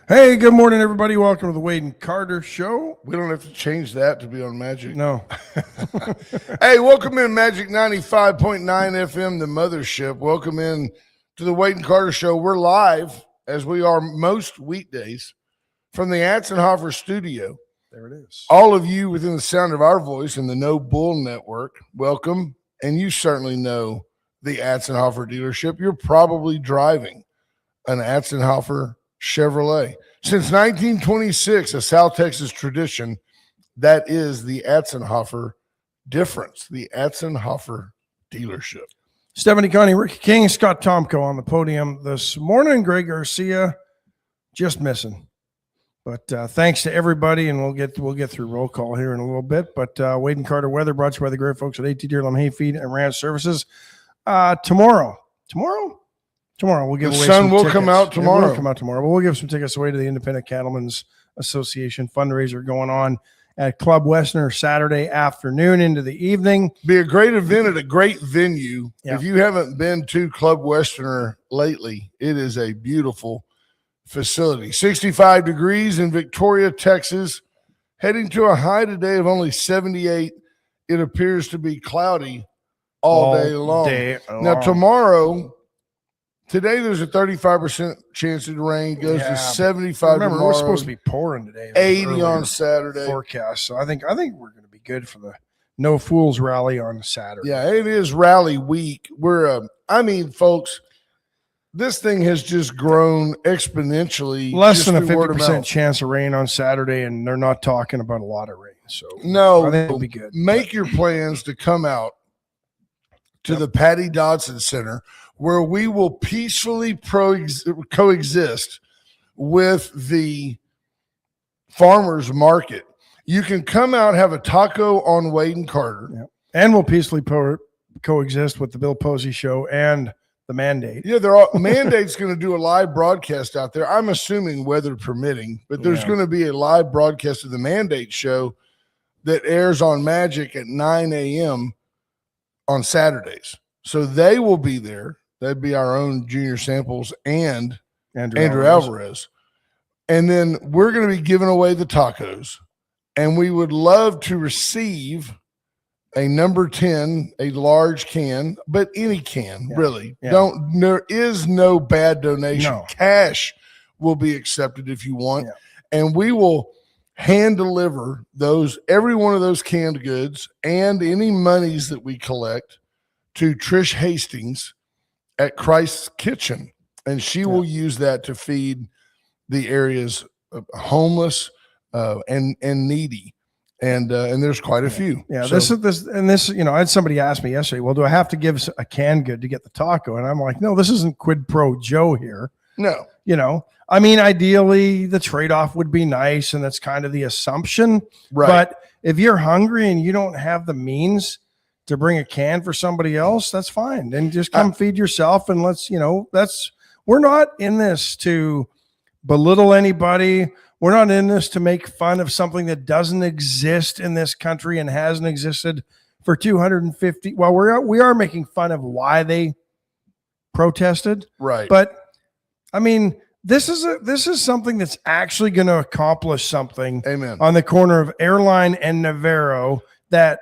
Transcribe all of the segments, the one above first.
Hey, good morning, everybody. Welcome to the Wade and Carter Show. We don't have to change that to be on Magic. No. Hey, welcome in Magic 95.9 FM, the mothership. Welcome in to the Wade and Carter Show. We're live, as we are most weekdays, from the Atzenhofer studio. There it is. All of you within the sound of our voice in the No Bull Network, welcome. And you certainly know the Atzenhofer dealership. You're probably driving an Atzenhofer Chevrolet. Since 1926, a South Texas tradition, that is the Atzenhofer difference, the Atzenhofer dealership. Stephanie Connie, Ricky King, Scott Tomko on the podium this morning. Greg Garcia just missing. But thanks to everybody, and we'll get through roll call here in a little bit. But Wade and Carter weather brought to you by the great folks at AT Deerlam Hayfeed and Ranch Services. Tomorrow we'll give away some tickets. The sun will come out tomorrow. It will come out tomorrow. But we'll give some tickets away to the Independent Cattlemen's Association fundraiser going on at Club Westerner Saturday afternoon into the evening. Be a great event at a great venue. Yeah. If you haven't been to Club Westerner lately, it is a beautiful facility. 65 degrees in Victoria, Texas, heading to a high today of only 78. It appears to be cloudy all day long. Now today there's a 35% chance of rain, goes to 75 Remember, tomorrow. we're supposed to be pouring today. 80 on Saturday. Forecast. So I think we're going to be good for the No Fools rally on Saturday. Yeah, it is rally week. We're folks, this thing has just grown exponentially. Less than a 50% chance of rain on Saturday, and they're not talking about a lot of rain. So no, I think it'll be good. Make your plans to come out to the Patty Dodson Center, where we will peacefully coexist with the farmers market. You can come out, have a taco on Wade and Carter. Yep. And we'll peacefully coexist with the Bill Posey Show and the Mandate. Yeah, Mandate's going to do a live broadcast out there. I'm assuming weather permitting, but there's going to be a live broadcast of the Mandate show that airs on Magic at 9 a.m. on Saturdays. So they will be there. That'd be our own Junior Samples and Andrew Alvarez. And then we're going to be giving away the tacos. And we would love to receive a number 10, a large can, but any can, really. Yeah. There is no bad donation. No. Cash will be accepted if you want. Yeah. And we will hand deliver every one of those canned goods and any monies that we collect to Trish Hastings at Christ's Kitchen, and she will use that to feed the area's homeless and needy, and there's quite a few. Yeah, so, this. I had somebody ask me yesterday, well, do I have to give a canned good to get the taco? And I'm like, no, this isn't quid pro Joe here. No, ideally the trade-off would be nice, and that's kind of the assumption. Right. But if you're hungry and you don't have the means to bring a can for somebody else, that's fine. Then just come feed yourself, and we're not in this to belittle anybody. We're not in this to make fun of something that doesn't exist in this country and hasn't existed for 250. Well, we are making fun of why they protested. Right. But this is something that's actually going to accomplish something. Amen. On the corner of Airline and Navarro, that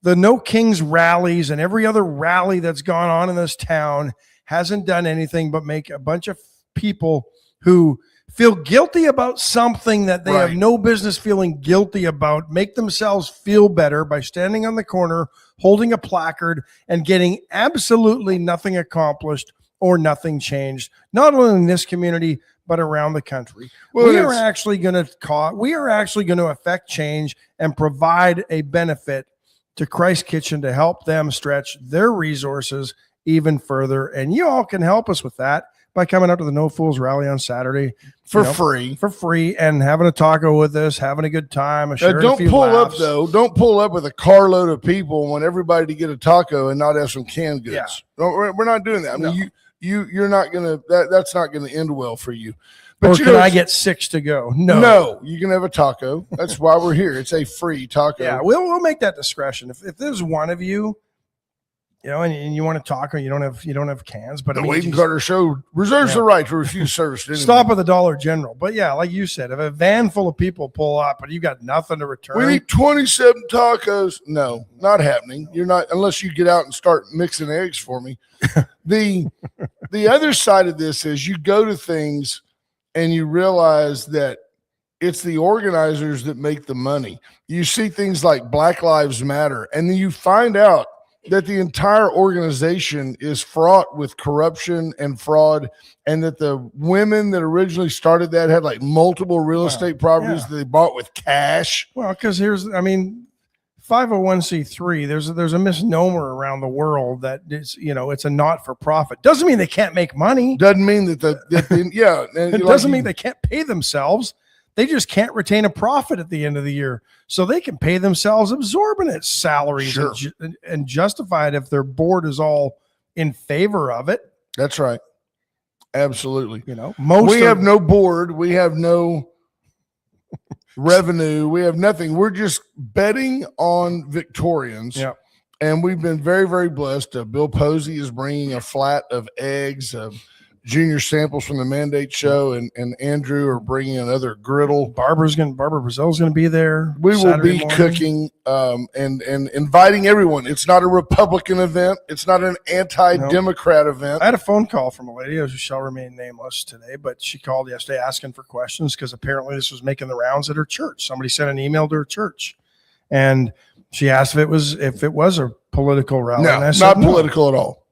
the No Kings rallies and every other rally that's gone on in this town hasn't done anything but make a bunch of people who feel guilty about something that they have no business feeling guilty about, make themselves feel better by standing on the corner, holding a placard, and getting absolutely nothing accomplished or nothing changed, not only in this community, but around the country. We are actually going to affect change and provide a benefit to Christ Kitchen to help them stretch their resources even further. And you all can help us with that by coming out to the No Fools rally on Saturday for free and having a taco with us, having a good time. Don't pull up with a carload of people and want everybody to get a taco and not have some canned goods. Yeah. We're not doing that. You're not going to, that's not going to end well for you. But can I get 6 to go? No, you can have a taco. That's why we're here. It's a free taco. Yeah, we'll make that discretion. If there's one of you and you want to talk, or you don't have cans, but The I mean, Wade and Carter show reserves the right to refuse service. To stop at the Dollar General. But yeah, like you said, if a van full of people pull up, but you got nothing to return, we need 27 tacos. No, not happening. You're not, unless you get out and start mixing eggs for me. The other side of this is you go to things and you realize that it's the organizers that make the money. You see things like Black Lives Matter, and then you find out that the entire organization is fraught with corruption and fraud, and that the women that originally started that had like multiple real estate properties that they bought with cash. Well, because 501c3, there's a misnomer around the world that it's a not-for-profit. Doesn't mean they can't make money. Doesn't mean that it doesn't mean they can't pay themselves. They just can't retain a profit at the end of the year. So they can pay themselves exorbitant salaries and justify it if their board is all in favor of it. That's right. Absolutely. We have no board. We have no revenue. We have nothing. We're just betting on Victorians. Yeah. And we've been very, very blessed. Bill Posey is bringing a flat of eggs, junior samples from the Mandate Show, and Andrew are bringing another griddle. Barbara Brazil's going to be there. We will be cooking and inviting everyone. It's not a Republican event. It's not an anti-Democrat event. I had a phone call from a lady who shall remain nameless today, but she called yesterday asking for questions because apparently this was making the rounds at her church. Somebody sent an email to her church, and she asked if it was a political rally. No, not political at all.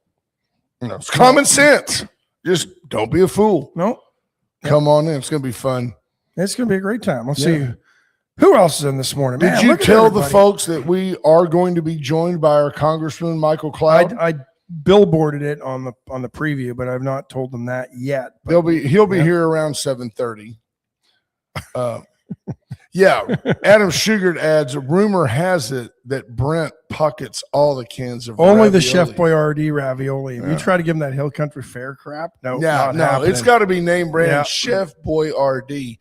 It's common sense. Just don't be a fool. No. Come on in. It's going to be fun. It's going to be a great time. Let's see who else is in this morning. Did you tell the folks that we are going to be joined by our Congressman, Michael Cloud? I billboarded it on the preview, but I've not told them that yet. He'll be here around 7:30. Adam Sugart adds, rumor has it that Brent pockets all the cans of only ravioli. the Chef Boyardee ravioli. If you try to give him that Hill Country Fair crap, no, it's got to be name brand Chef Boyardee.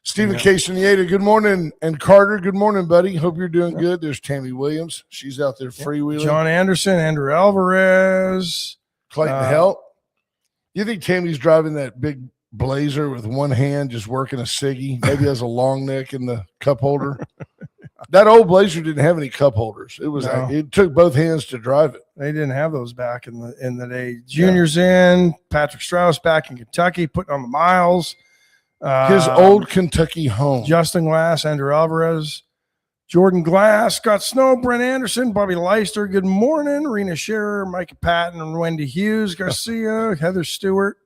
Stephen Casonieta, good morning, and Carter, good morning, buddy. Hope you're doing good. There's Tammy Williams. She's out there freewheeling. John Anderson, Andrew Alvarez, Clayton Helt. You think Tammy's driving that big Blazer with one hand, just working a ciggy? Maybe has a long neck in the cup holder. That old Blazer didn't have any cup holders. It took both hands to drive it. They didn't have those back in the day. Junior's in. Patrick Strauss back in Kentucky, putting on the miles. His old Kentucky home. Justin Glass, Andrew Alvarez, Jordan Glass, Scott Snow, Brent Anderson, Bobby Leister. Good morning, Rena Scherer, Micah Patton, and Wendy Hughes, Garcia, Heather Stewart.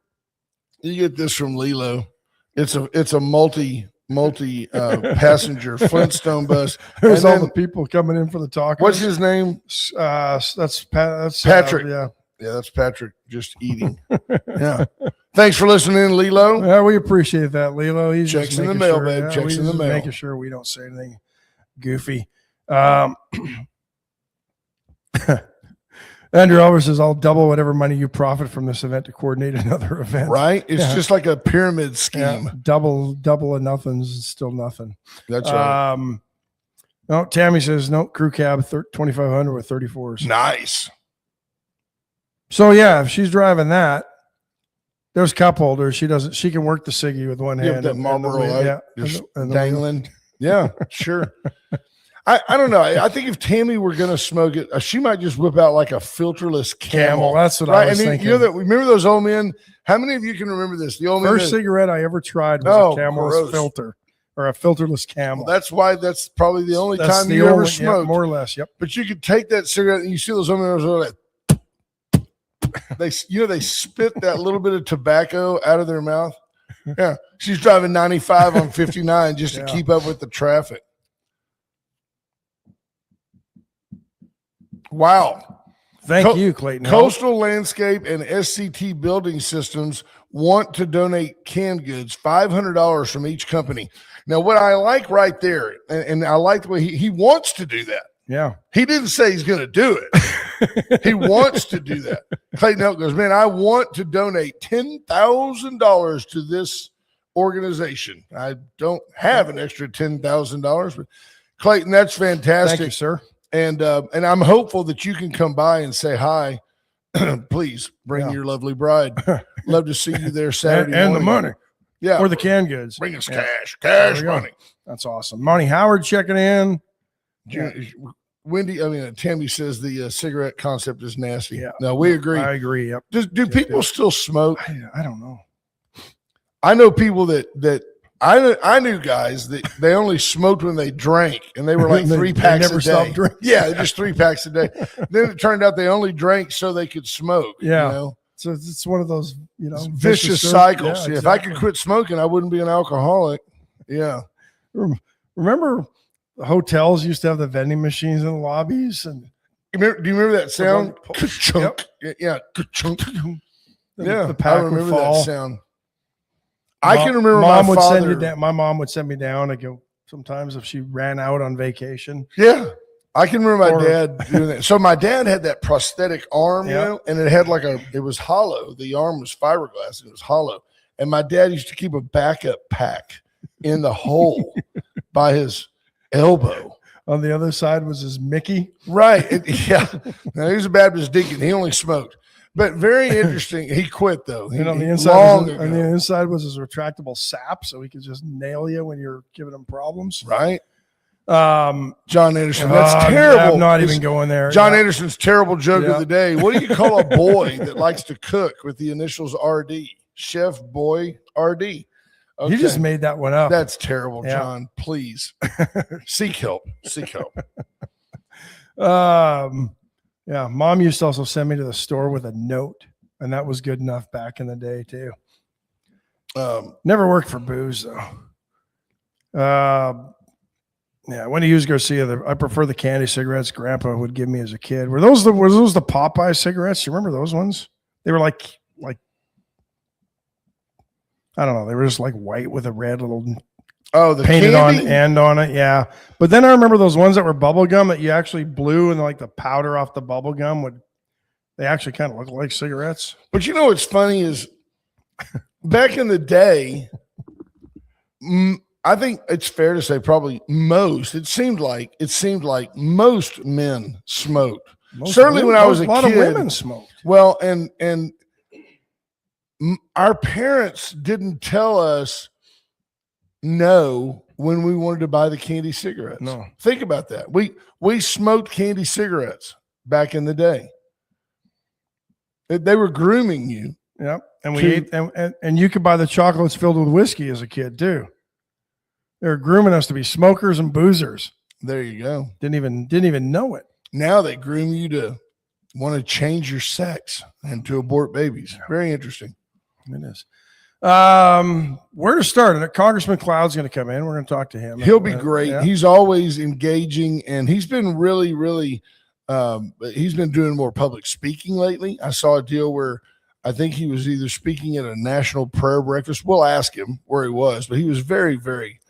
You get this from Lilo. It's a multi passenger Flintstone bus. There's all the people coming in for the talk. What's his name? That's Patrick. Yeah, that's Patrick just eating. Yeah. Thanks for listening, Lilo. Yeah, we appreciate that, Lilo. He's checks in the mail, babe. Checks in the mail. Making sure we don't say anything goofy. Andrew Albert says, I'll double whatever money you profit from this event to coordinate another event. Right? It's just like a pyramid scheme. Yeah, double of nothing's still nothing. That's right. No, Tammy says, no, crew cab 2,500 with 34s. Nice. So, yeah, if she's driving that, there's cup holders. She can work the ciggy with one hand. That Marlboro just dangling. Yeah, sure. I don't know. I think if Tammy were going to smoke it, she might just whip out like a filterless Camel. That's what I was thinking. Remember those old men? How many of you can remember this? The old first cigarette I ever tried was a Camel's filter or a filterless Camel. Well, that's probably the only time you ever smoked. Yeah, more or less, yep. But you could take that cigarette and you see those old men like they spit that little bit of tobacco out of their mouth. Yeah, she's driving 95 on 59 just to keep up with the traffic. Wow. Thank you, Clayton. Coastal Landscape and SCT Building Systems want to donate canned goods, $500 from each company. Now, what I like right there, and I like the way he wants to do that. Yeah. He didn't say he's going to do it. He wants to do that. Clayton Elk goes, man, I want to donate $10,000 to this organization. I don't have an extra $10,000, but Clayton, that's fantastic. Thank you, sir. And I'm hopeful that you can come by and say hi. Please bring your lovely bride. Love to see you there Saturday and morning. the money. Yeah. Or the canned goods. Bring us cash money. That's awesome. Monty Howard checking in. Tammy says the cigarette concept is nasty. Yeah. No, we agree. I agree. Yep. Do people still smoke? I don't know. I know people that I knew guys that they only smoked when they drank, and they were like 3 packs never a day. stopped drinking. Yeah, just 3 packs a day. Then it turned out they only drank so they could smoke. Yeah. You know? So it's one of those, vicious cycles. Yeah, exactly. If I could quit smoking, I wouldn't be an alcoholic. Yeah. Remember the hotels used to have the vending machines in the lobbies? And do you remember that sound? Yep. Yeah. The pack I remember would fall. that sound. I can remember mom my would father. send you down. My mom would send me down to go sometimes if she ran out on vacation. Yeah. I can remember my dad doing that. So my dad had that prosthetic arm, and it had it was hollow. The arm was fiberglass and it was hollow. And my dad used to keep a backup pack in the hole by his elbow. On the other side was his Mickey. Right. Now, he was a Baptist deacon. He only smoked. But very interesting. He quit though. And on the inside was his retractable sap, so he could just nail you when you're giving him problems. Right. John Anderson. That's terrible. I'm not even going there. John Anderson's terrible joke of the day. What do you call a boy that likes to cook with the initials RD? Chef Boy RD. Okay. You just made that one up. That's terrible, John. Please seek help. Seek help. Yeah, Mom used to also send me to the store with a note, and that was good enough back in the day too. Never worked for booze though. Yeah, when I used Garcia, I prefer the candy cigarettes Grandpa would give me as a kid. Were those the Popeye cigarettes? You remember those ones? They were like I don't know. They were just like white with a red little the painted candy? on end on it. Yeah. But then I remember those ones that were bubble gum that you actually blew, and like the powder off the bubble gum they actually kind of look like cigarettes. But you know what's funny is back in the day, I think it's fair to say probably it seemed like most men smoked. Certainly when I was a kid. A lot of women smoked. Well, and our parents didn't tell us no when we wanted to buy the candy cigarettes. No. Think about that. We smoked candy cigarettes back in the day. They were grooming you. Yep. And we ate and you could buy the chocolates filled with whiskey as a kid too. They were grooming us to be smokers and boozers. There you go. Didn't even know it. Now they groom you to want to change your sex and to abort babies. Very interesting. It is. Where to start? Congressman Cloud's going to come in. We're going to talk to him. He'll be great. Yeah. He's always engaging, and he's been really, really he's been doing more public speaking lately. I saw a deal where I think he was either speaking at a national prayer breakfast. We'll ask him where he was, but he was very, very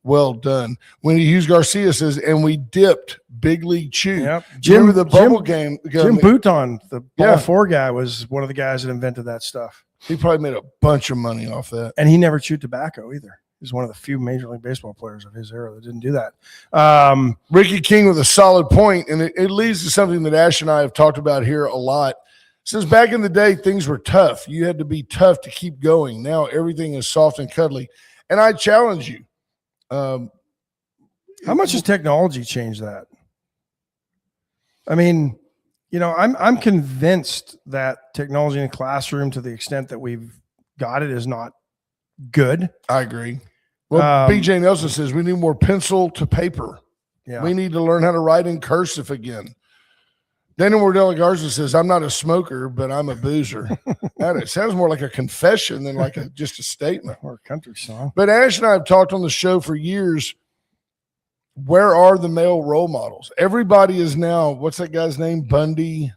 well done. When Hughes Garcia says, and we dipped Big League Chew. Yep. Remember the bubble game? Jim Bouton, the ball 4 guy, was one of the guys that invented that stuff. He probably made a bunch of money off that. And he never chewed tobacco either. He's one of the few Major League Baseball players of his era that didn't do that. Ricky King with a solid point, and it leads to something that Ash and I have talked about here a lot. Since back in the day, things were tough. You had to be tough to keep going. Now everything is soft and cuddly. And I challenge you. How much has technology changed that? I mean, I'm convinced that technology in the classroom, to the extent that we've got it, is not good. I agree. Well, BJ Nelson says we need more pencil to paper. Yeah. We need to learn how to write in cursive again. Daniel Wardell Garza says, I'm not a smoker, but I'm a boozer. It sounds more like a confession than like just a statement. Or a country song. But Ash and I have talked on the show for years. Where are the male role models? Everybody is now, what's that guy's name? Bundy.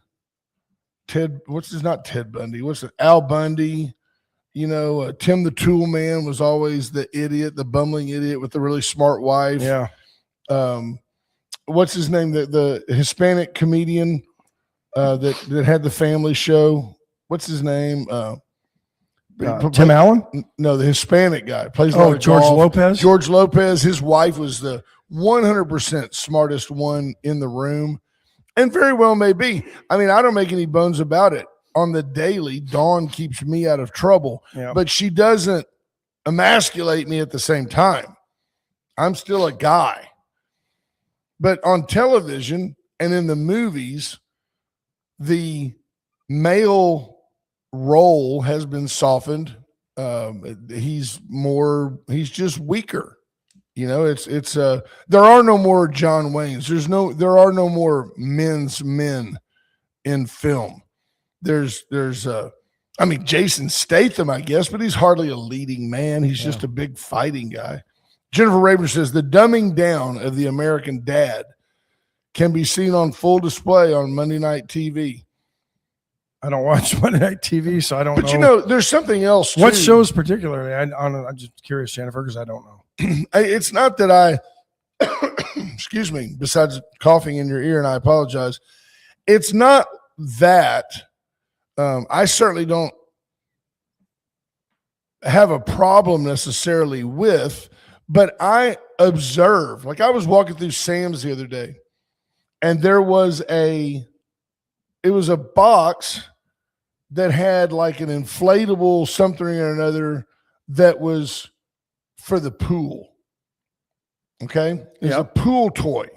Not Ted Bundy. What's it? Al Bundy. Tim the Tool Man was always the idiot, the bumbling idiot with the really smart wife. Yeah. What's his name? The Hispanic comedian that had the family show. What's his name? Tim Allen? No, the Hispanic guy plays. George Lopez. George Lopez. His wife was the 100% smartest one in the room, and very well may be. I mean, I don't make any bones about it. On the daily, Dawn keeps me out of trouble, but she doesn't emasculate me at the same time. I'm still a guy. But on television and in the movies, the male role has been softened. He's just weaker. You know, there are no more John Waynes. There are no more men's men in film. There's Jason Statham, I guess, but he's hardly a leading man. He's just a big fighting guy. Jennifer Raber says the dumbing down of the American dad can be seen on full display on Monday Night TV. I don't watch Monday Night TV, so I don't know. But you know, there's something else too. What shows particularly? I'm just curious, Jennifer, because I don't know. It's not that I, excuse me, besides coughing in your ear, and I apologize. It's not that I certainly don't have a problem necessarily with, but I observe, like I was walking through Sam's the other day, and it was a box that had like an inflatable something or another that was for the pool. Okay. It's a pool toy.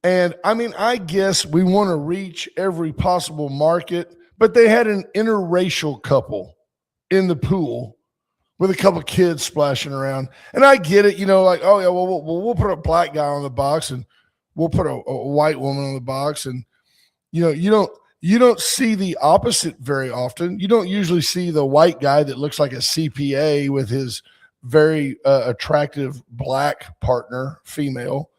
And I mean, I guess we want to reach every possible market, but they had an interracial couple in the pool with a couple of kids splashing around. And I get it, you know, like, oh yeah, well, we'll put a black guy on the box and we'll put a white woman on the box. And, you know, you don't see the opposite very often. You don't usually see the white guy that looks like a CPA with his very attractive black partner, female.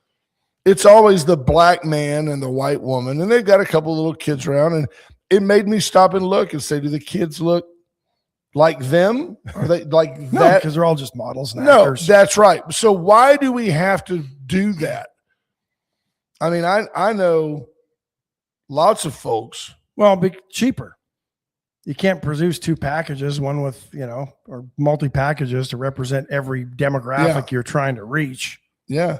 It's always the black man and the white woman, and they've got a couple little kids around, and it made me stop and look and say, do the kids look like them? Are they like no, that? Because they're all just models. No, that's right. So why do we have to do that? I mean, I know lots of folks. Well, be cheaper. You can't produce two packages, one with, you know, or multi-packages to represent every demographic you're trying to reach. Yeah.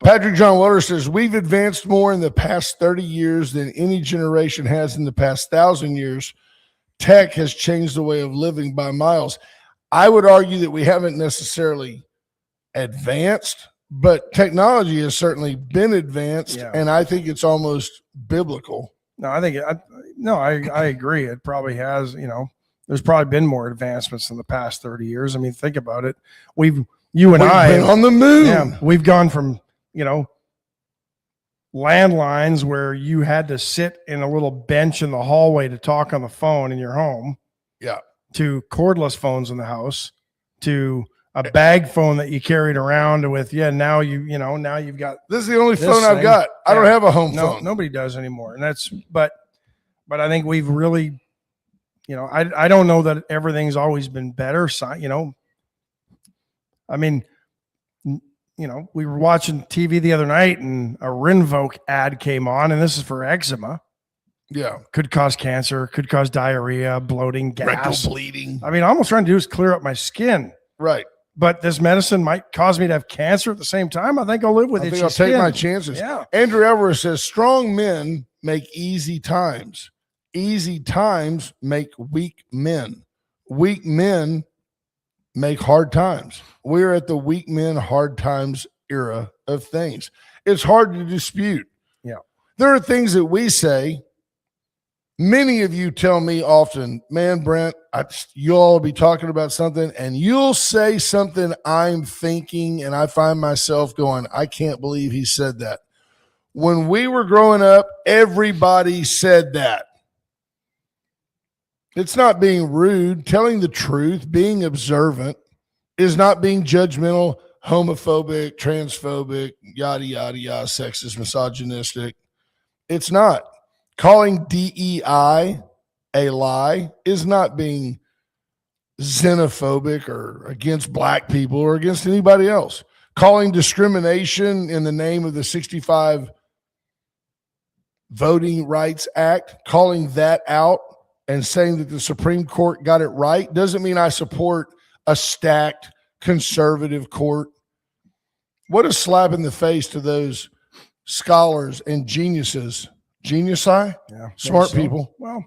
Patrick John Weller says, we've advanced more in the past 30 years than any generation has in the past 1,000 years. Tech has changed the way of living by miles. I would argue that we haven't necessarily advanced, but technology has certainly been advanced, and I think it's almost biblical. No, I agree. It probably has, you know, there's probably been more advancements in the past 30 years. I mean, think about it. We've been on the moon. Yeah, we've gone from, you know, landlines where you had to sit in a little bench in the hallway to talk on the phone in your home. Yeah. To cordless phones in the house, to a bag phone that you carried around with. Yeah. Now now you've got, this is the only phone I've got. I don't have a home phone. Nobody does anymore. And that's, but I think we've really, you know, I don't know that everything's always been better. You know, I mean, you know, we were watching TV the other night and a Rinvoq ad came on, and this is for eczema. Yeah. Could cause cancer, could cause diarrhea, bloating, gas. Rectal bleeding. I mean, all I'm trying to do is clear up my skin. Right. But this medicine might cause me to have cancer at the same time. I think I'll live with it. I'll take my chances. Yeah. Andrew Alvarez says, strong men make easy times. Easy times make weak men. Weak men make hard times. We're at the weak men, hard times era of things. It's hard to dispute. Yeah. There are things that we say. Many of you tell me often, man, Brent, you'll all be talking about something and you'll say something I'm thinking, and I find myself going, I can't believe he said that. When we were growing up, everybody said that. It's not being rude. Telling the truth, being observant is not being judgmental, homophobic, transphobic, yada, yada, yada, sexist, misogynistic. It's not. Calling DEI a lie is not being xenophobic or against black people or against anybody else. Calling discrimination in the name of the 65 Voting Rights Act, calling that out and saying that the Supreme Court got it right doesn't mean I support a stacked conservative court. What a slap in the face to those scholars and geniuses. Geniusi? Yeah. Smart people. Well,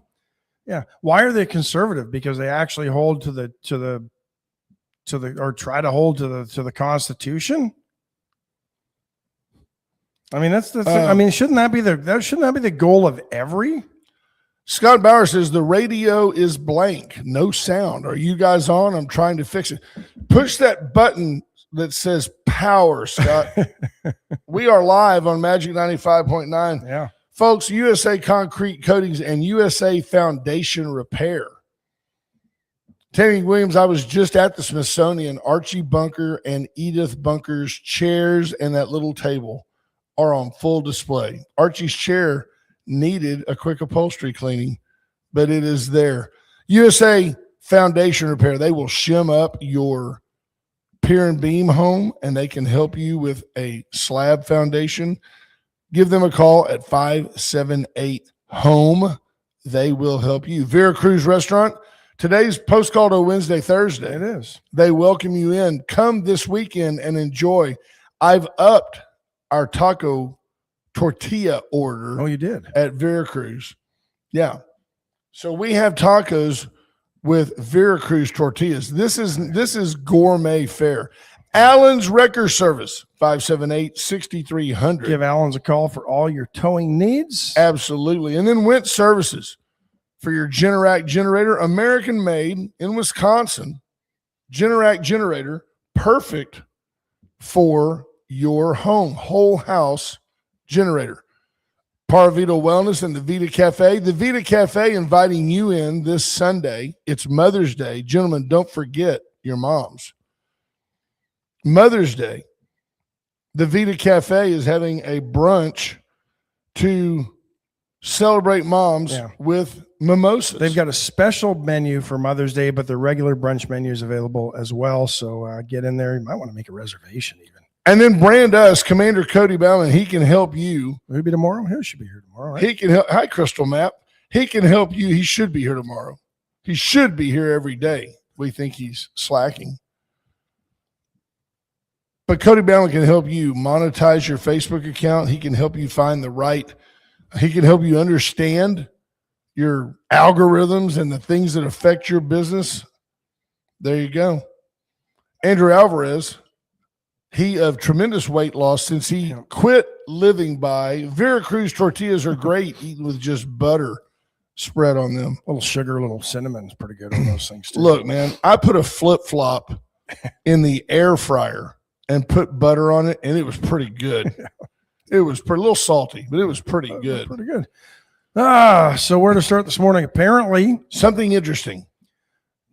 yeah. Why are they conservative? Because they actually hold to the or try to hold to the Constitution. I mean, I mean, shouldn't that be the goal of every? Scott Bauer says the radio is blank, no sound. Are you guys on? I'm trying to fix it. Push that button that says power, Scott. We are live on Magic 95.9. Yeah. Folks, USA Concrete Coatings and USA Foundation Repair. Tammy Williams, I was just at the Smithsonian. Archie Bunker and Edith Bunker's chairs and that little table are on full display. Archie's chair needed a quick upholstery cleaning, but it is there. USA Foundation Repair, they will shim up your pier and beam home, and they can help you with a slab foundation. Give them a call at 578-HOME. They will help you. Veracruz Restaurant, today's Post Call to Wednesday, Thursday. It is. They welcome you in. Come this weekend and enjoy. I've upped our taco tortilla order. Oh, you did? At Veracruz. Yeah. So we have tacos with Veracruz tortillas. This is gourmet fare. Allen's Wrecker Service, 578-6300. Give Allen's a call for all your towing needs. Absolutely. And then Went Services for your Generac generator, American made in Wisconsin. Generac generator, perfect for your home, whole house generator. Parvito Wellness and the Vita Cafe. The Vita Cafe inviting you in this Sunday. It's Mother's Day. Gentlemen, don't forget your moms. Mother's Day. The Vita Cafe is having a brunch to celebrate moms with mimosas. They've got a special menu for Mother's Day, but the regular brunch menu is available as well. So get in there. You might want to make a reservation even. And then brand us, Commander Cody Ballin. He can help you. Will he be tomorrow? He should be here tomorrow, right? He can help. Hi, Crystal Map. He can help you. He should be here tomorrow. He should be here every day. We think he's slacking. But Cody Ballin can help you monetize your Facebook account. He can help you find the right. He can help you understand your algorithms and the things that affect your business. There you go. Andrew Alvarez. He of tremendous weight loss since he quit living by. Veracruz tortillas are great, eaten with just butter spread on them. A little sugar, a little cinnamon is pretty good on those things too. Look, man, I put a flip-flop in the air fryer and put butter on it, and it was pretty good. It was a little salty, but it was pretty good. Pretty good. So where to start this morning? Apparently, something interesting.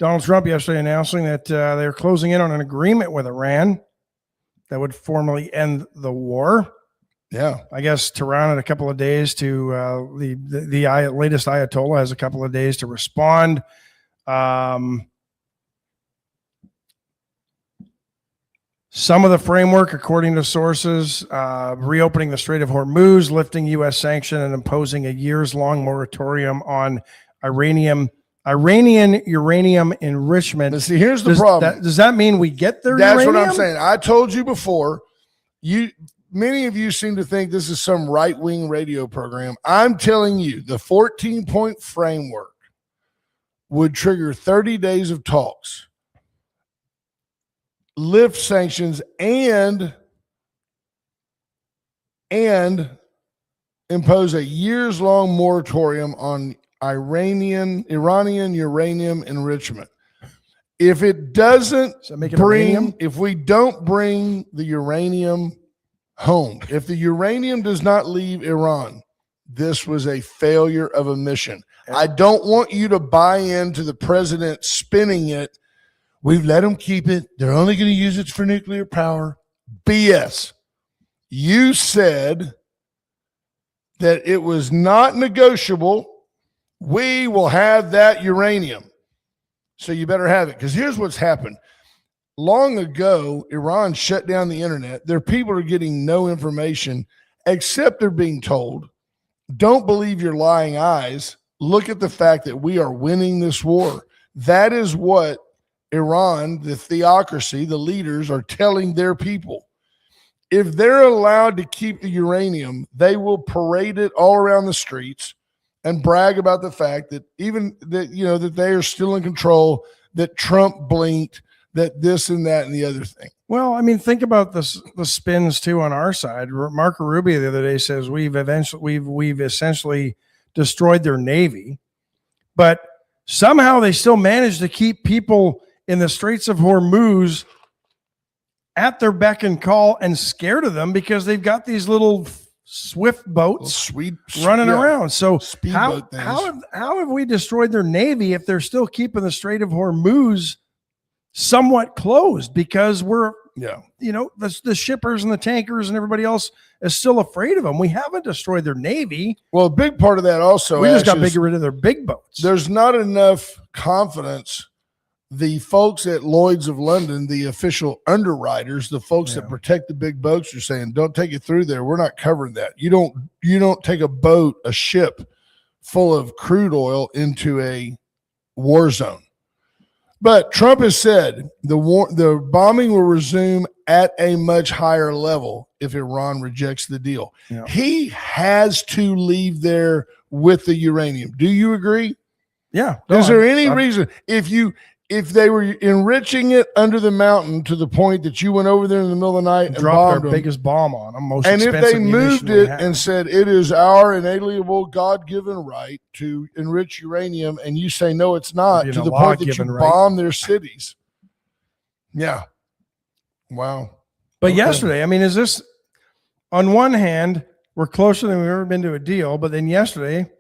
Donald Trump yesterday announcing that they're closing in on an agreement with Iran that would formally end the war. Yeah. I guess Tehran had a couple of days to the latest Ayatollah has a couple of days to respond. Some of the framework, according to sources, reopening the Strait of Hormuz, lifting U.S. sanction, and imposing a years-long moratorium on Iranian uranium enrichment. But see, here's the problem. Does that mean we get their That's uranium? what I'm saying. I told you before. Many of you seem to think this is some right-wing radio program. I'm telling you, the 14-point framework would trigger 30 days of talks, lift sanctions, and impose a years-long moratorium on Iranian uranium enrichment. If it doesn't if we don't bring the uranium home, if the uranium does not leave Iran, this was a failure of a mission. I don't want you to buy into the president spinning it. We've let them keep it. They're only going to use it for nuclear power. BS. You said that it was not negotiable. We will have that uranium. So you better have it. Because here's what's happened. Long ago, Iran shut down the internet. Their people are getting no information except they're being told, don't believe your lying eyes. Look at the fact that we are winning this war. That is what Iran, the theocracy, the leaders are telling their people. if they're allowed to keep the uranium, they will parade it all around the streets and brag about the fact that that they are still in control, that Trump blinked, that this and that and the other thing. Well, I mean, think about the spins too on our side. Marco Rubio the other day says we've essentially destroyed their Navy, but somehow they still managed to keep people in the Straits of Hormuz at their beck and call and scared of them because they've got these little swift boats running around. So how have we destroyed their Navy if they're still keeping the Strait of Hormuz somewhat closed? Because the shippers and the tankers and everybody else is still afraid of them. We haven't destroyed their Navy. Well, a big part of that also, we just got rid of their big boats. There's not enough confidence. The folks at Lloyd's of London, the official underwriters, the folks that protect the big boats, are saying, don't take it through there. We're not covering that. You don't take a ship full of crude oil into a war zone. But Trump has said the bombing will resume at a much higher level if Iran rejects the deal. Yeah. He has to leave there with the uranium. Do you agree? Yeah. Is there any reason if they were enriching it under the mountain to the point that you went over there in the middle of the night and dropped their biggest bomb on them, and if they moved it and said it is our inalienable God-given right to enrich uranium, and you say no, it's not, to the point that you bomb their cities. Yeah. Wow. But yesterday, I mean, is this, on one hand, we're closer than we've ever been to a deal, but then yesterday,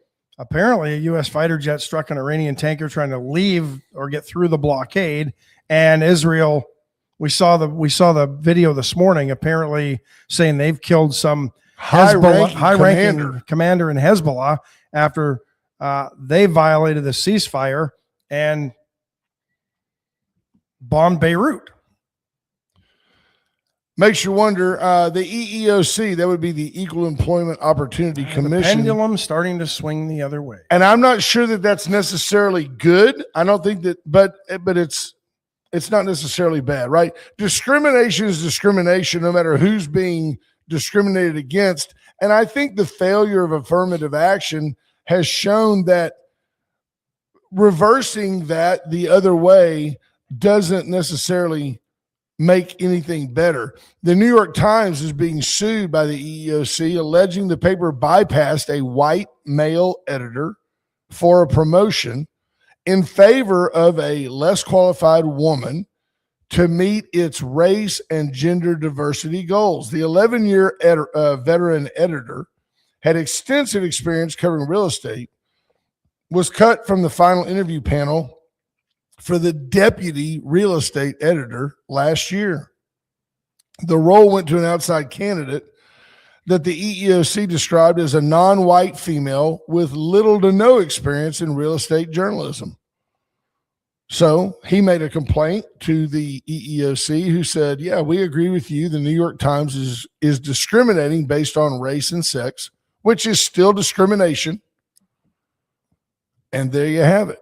apparently, a U.S. fighter jet struck an Iranian tanker trying to leave or get through the blockade, and Israel. We saw the video this morning. Apparently, saying they've killed some high-ranking commander in Hezbollah after they violated the ceasefire and bombed Beirut. Makes you wonder, the EEOC, that would be the Equal Employment Opportunity Commission. The pendulum starting to swing the other way. And I'm not sure that that's necessarily good. I don't think that, but it's not necessarily bad, right? Discrimination is discrimination no matter who's being discriminated against. And I think the failure of affirmative action has shown that reversing that the other way doesn't necessarily make anything better. The New York Times is being sued by the EEOC, alleging the paper bypassed a white male editor for a promotion in favor of a less qualified woman to meet its race and gender diversity goals. The 11-year veteran editor had extensive experience covering real estate, was cut from the final interview panel for the deputy real estate editor last year. The role went to an outside candidate that the EEOC described as a non-white female with little to no experience in real estate journalism. So he made a complaint to the EEOC, who said, yeah, we agree with you. The New York Times is discriminating based on race and sex, which is still discrimination. And there you have it.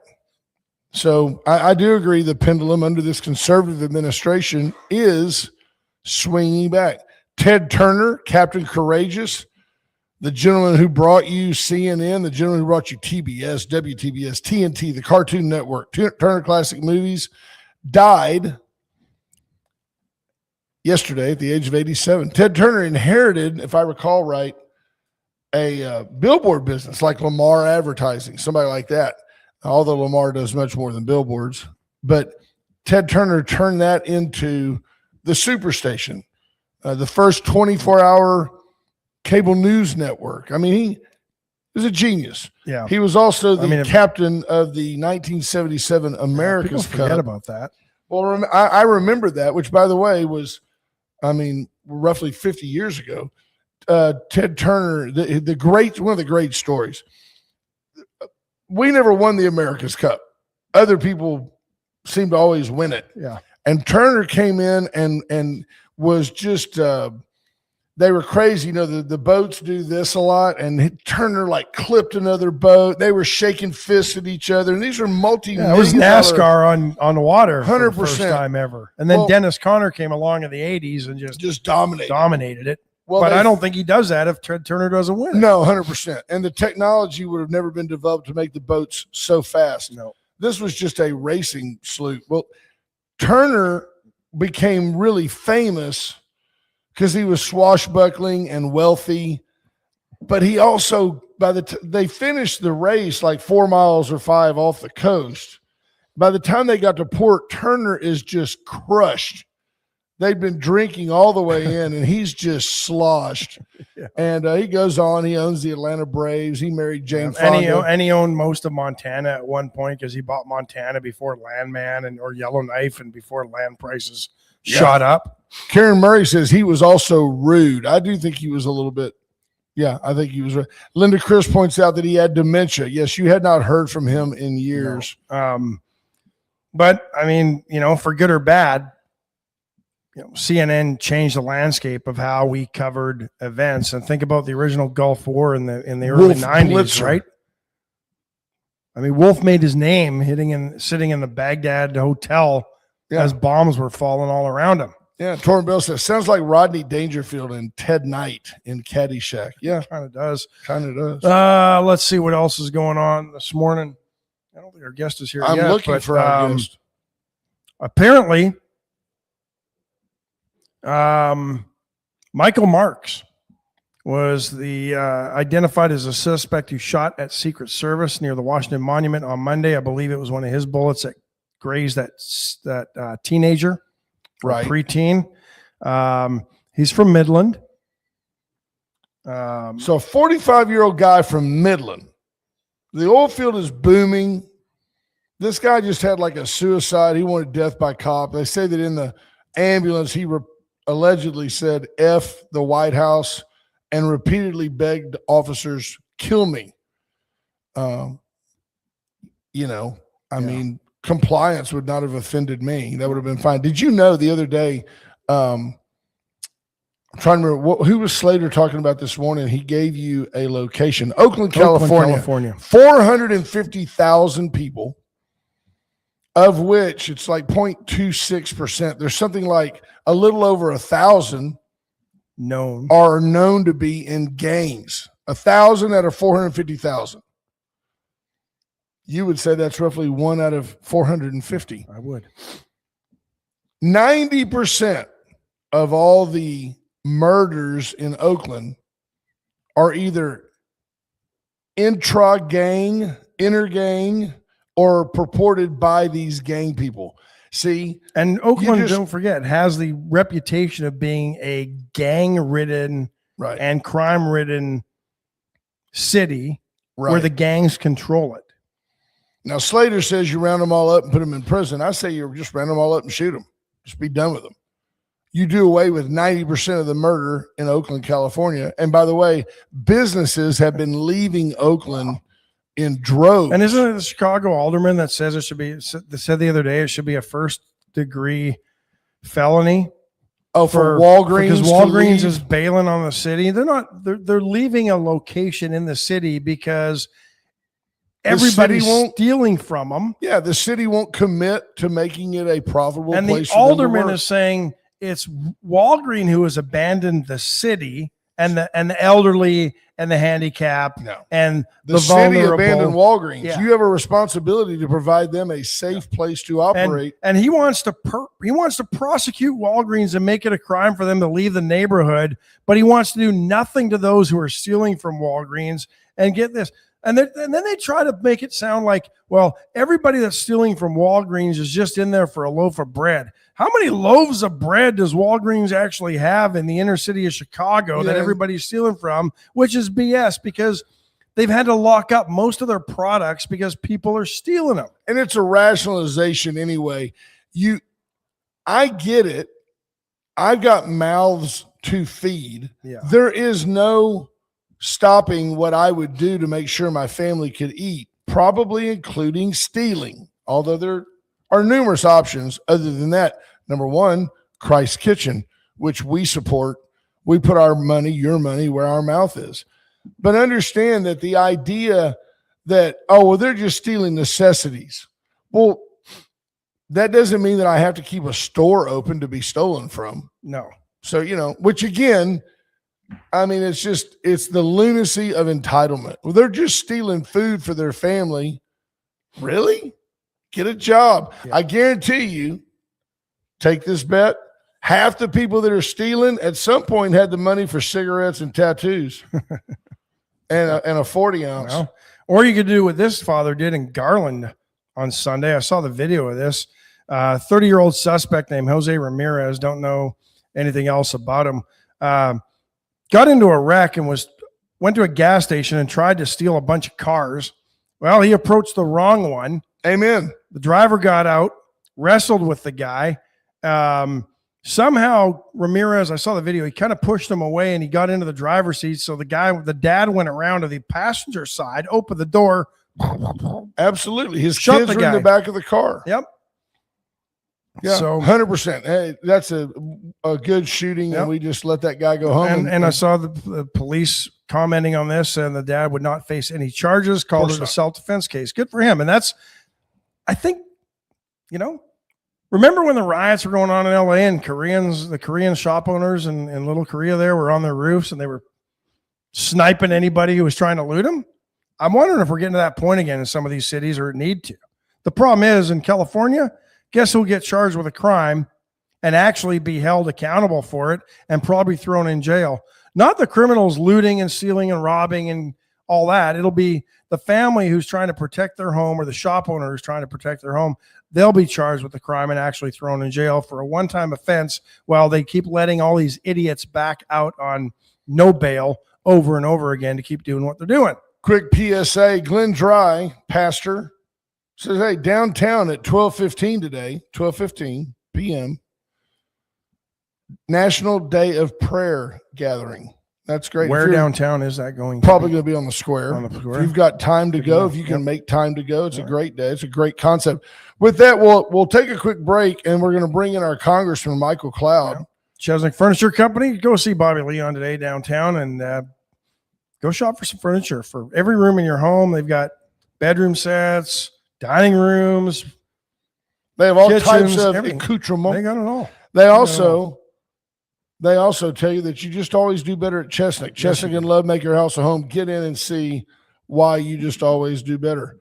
So I do agree the pendulum under this conservative administration is swinging back. Ted Turner, Captain Courageous, the gentleman who brought you CNN, the gentleman who brought you TBS, WTBS, TNT, the Cartoon Network, Turner Classic Movies, died yesterday at the age of 87. Ted Turner inherited, if I recall right, a billboard business like Lamar Advertising, somebody like that. Although Lamar does much more than billboards, but Ted Turner turned that into the Superstation, the first 24-hour cable news network. I mean, he was a genius. Yeah. He was also the captain of the 1977 America's Cup. Forget about that. Well, I remember that, which, by the way, was, roughly 50 years ago. Ted Turner, one of the great stories. We never won the America's Cup. Other people seem to always win it. Yeah. And Turner came in and was just they were crazy. You know, the boats do this a lot, and Turner like clipped another boat. They were shaking fists at each other, and these are multi-million. It was NASCAR on the water 100%. For the first time ever. And then Dennis Conner came along in the 80s and just dominated it. Well, but I don't think he does that if Turner doesn't win. No, 100%. And the technology would have never been developed to make the boats so fast. No. This was just a racing sloop. Well, Turner became really famous because he was swashbuckling and wealthy, but he also, they finished the race like 4 miles or 5 off the coast. By the time they got to port, Turner is just crushed. They've been drinking all the way in, and he's just sloshed. Yeah. And he goes on. He owns the Atlanta Braves. He married Jane Fonda. And he owned most of Montana at one point because he bought Montana before Landman or Yellowknife and before land prices shot up. Karen Murray says he was also rude. I do think he was a little bit. Yeah, I think he was rude. Linda Chris points out that he had dementia. Yes, you had not heard from him in years. No. But, I mean, for good or bad, CNN changed the landscape of how we covered events. And think about the original Gulf War in the early 90s, Blitzer. Right? I mean, Wolf made his name sitting in the Baghdad hotel as bombs were falling all around him. Yeah, Torrin Bell says, sounds like Rodney Dangerfield and Ted Knight in Caddyshack. Yeah, kind of does. Let's see what else is going on this morning. I don't think our guest is here yet. I'm looking for our guest. Apparently, Michael Marks was identified as a suspect who shot at Secret Service near the Washington Monument on Monday. I believe it was one of his bullets that grazed that teenager, right? Preteen. He's from Midland. So a 45-year-old guy from Midland. The oil field is booming. This guy just had like a suicide. He wanted death by cop. They say that in the ambulance, he allegedly said F the White House and repeatedly begged officers, kill me. I mean, compliance would not have offended me. That would have been fine. Did you know the other day, I'm trying to remember, who was Slater talking about this morning? He gave you a location, Oakland, California. 450,000 people, of which it's like 0.26%. There's something like a little over 1,000 are known to be in gangs. 1,000 out of 450,000. You would say that's roughly 1 out of 450. I would. 90% of all the murders in Oakland are either intra-gang, inter-gang, or purported by these gang people. See? And Oakland, don't forget, has the reputation of being a gang-ridden and crime-ridden city where the gangs control it. Now, Slater says you round them all up and put them in prison. I say you just round them all up and shoot them. Just be done with them. You do away with 90% of the murder in Oakland, California. And by the way, businesses have been leaving Oakland in droves. And isn't it the Chicago alderman that says said the other day it should be a first-degree felony? Oh, for Walgreens? Because Walgreens is bailing on the city. They're leaving a location in the city because everybody's stealing from them. Yeah, the city won't commit to making it a profitable place. And the alderman is saying it's Walgreens who has abandoned the city and the elderly and the handicapped and the city vulnerable. Abandoned Walgreens. Yeah. You have a responsibility to provide them a safe place to operate. And he wants to prosecute Walgreens and make it a crime for them to leave the neighborhood, but he wants to do nothing to those who are stealing from Walgreens. And get this. And then they try to make it sound like, well, everybody that's stealing from Walgreens is just in there for a loaf of bread. How many loaves of bread does Walgreens actually have in the inner city of Chicago that everybody's stealing from, which is BS because they've had to lock up most of their products because people are stealing them. And it's a rationalization anyway. I get it. I've got mouths to feed. Yeah. There is no stopping what I would do to make sure my family could eat, probably including stealing, although there are numerous options other than that. Number one, Christ's Kitchen, which we support. we put our money, your money, where our mouth is. But understand that the idea that, they're just stealing necessities. Well, that doesn't mean that I have to keep a store open to be stolen from. No. So, which again, I mean, it's the lunacy of entitlement. Well, they're just stealing food for their family. Really? Get a job. Yeah. I guarantee you, take this bet, half the people that are stealing at some point had the money for cigarettes and tattoos and a 40 ounce. Well, or you could do what this father did in Garland on Sunday. I saw the video of this. 30-year-old suspect named Jose Ramirez, don't know anything else about him, got into a wreck and went to a gas station and tried to steal a bunch of cars. Well, he approached the wrong one. Amen. The driver got out, wrestled with the guy. Somehow Ramirez, I saw the video, he kind of pushed him away and he got into the driver's seat. So the dad went around to the passenger side, opened the door. Absolutely. His kids were in the back of the car. Yep. Yeah, so 100%. Hey, that's a good shooting, and we just let that guy go home. And I saw the police commenting on this, and the dad would not face any charges, called it a self-defense case. Good for him. And that's, I think, remember when the riots were going on in LA and the Korean shop owners in Little Korea there were on their roofs and they were sniping anybody who was trying to loot them? I'm wondering if we're getting to that point again in some of these cities, or need to. The problem is in California, guess who'll get charged with a crime and actually be held accountable for it and probably thrown in jail? Not the criminals looting and stealing and robbing and all that. It'll be the family who's trying to protect their home, or the shop owner who's trying to protect their home. They'll be charged with the crime and actually thrown in jail for a one-time offense, while they keep letting all these idiots back out on no bail over and over again to keep doing what they're doing. Quick PSA, Glenn Dry, pastor, says, hey, downtown at 12:15 today, 12:15 p.m., National Day of Prayer gathering. That's great. Where downtown is that going? Probably going to be on the square. On the square. If you've got time to go, if you can make time to go, it's a great day. It's a great concept. With that, we'll take a quick break, and we're going to bring in our Congressman, Michael Cloud. Chesnick Furniture Company. Go see Bobby Leon today downtown, and go shop for some furniture for every room in your home. They've got bedroom sets, dining rooms. They have all types of accoutrement. They got it all. They also tell you that you just always do better at Chesnick. Chesnick and Love make your house a home. Get in and see why you just always do better.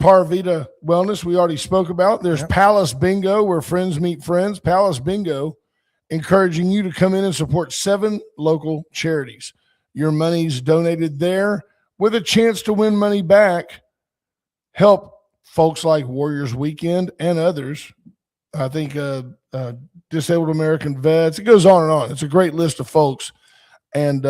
Parvita Wellness, we already spoke about. There's Palace Bingo, where friends meet friends. Palace Bingo, encouraging you to come in and support 7 local charities. Your money's donated there with a chance to win money back. Help folks like Warriors Weekend and others. I think Disabled American Vets. It goes on and on. It's a great list of folks. And,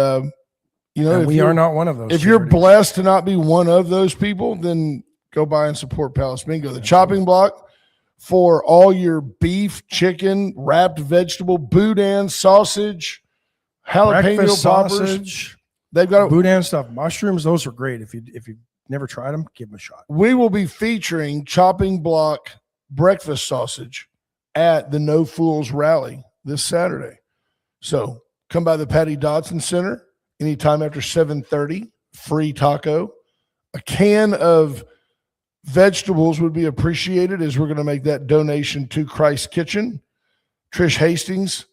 we are not one of those. If you're blessed to not be one of those people, then go by and support Palace Bingo. The chopping block for all your beef, chicken, wrapped vegetable, boudin, sausage, jalapeno poppers. They've got boudin stuff, mushrooms. Those are great. If you've never tried them, give them a shot. We will be featuring chopping block breakfast sausage at the No Fools Rally this Saturday. So come by the Patty Dodson Center anytime after 7:30. Free taco. A can of vegetables would be appreciated, as we're going to make that donation to Christ's Kitchen. Trish Hastings,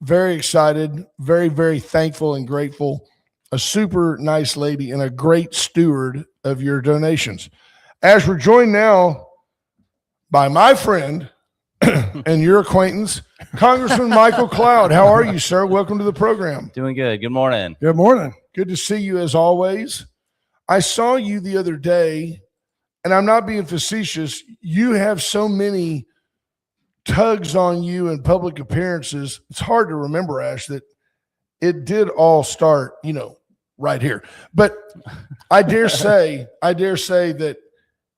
very excited, very, very thankful and grateful. A super nice lady and a great steward of your donations. As we're joined now by my friend and your acquaintance, Congressman Michael Cloud. How are you, sir? Welcome to the program. Doing good. Good morning. Good morning. Good to see you as always. I saw you the other day, and I'm not being facetious. You have so many tugs on you in public appearances. It's hard to remember, Ash, that it did all start, right here. But I dare say that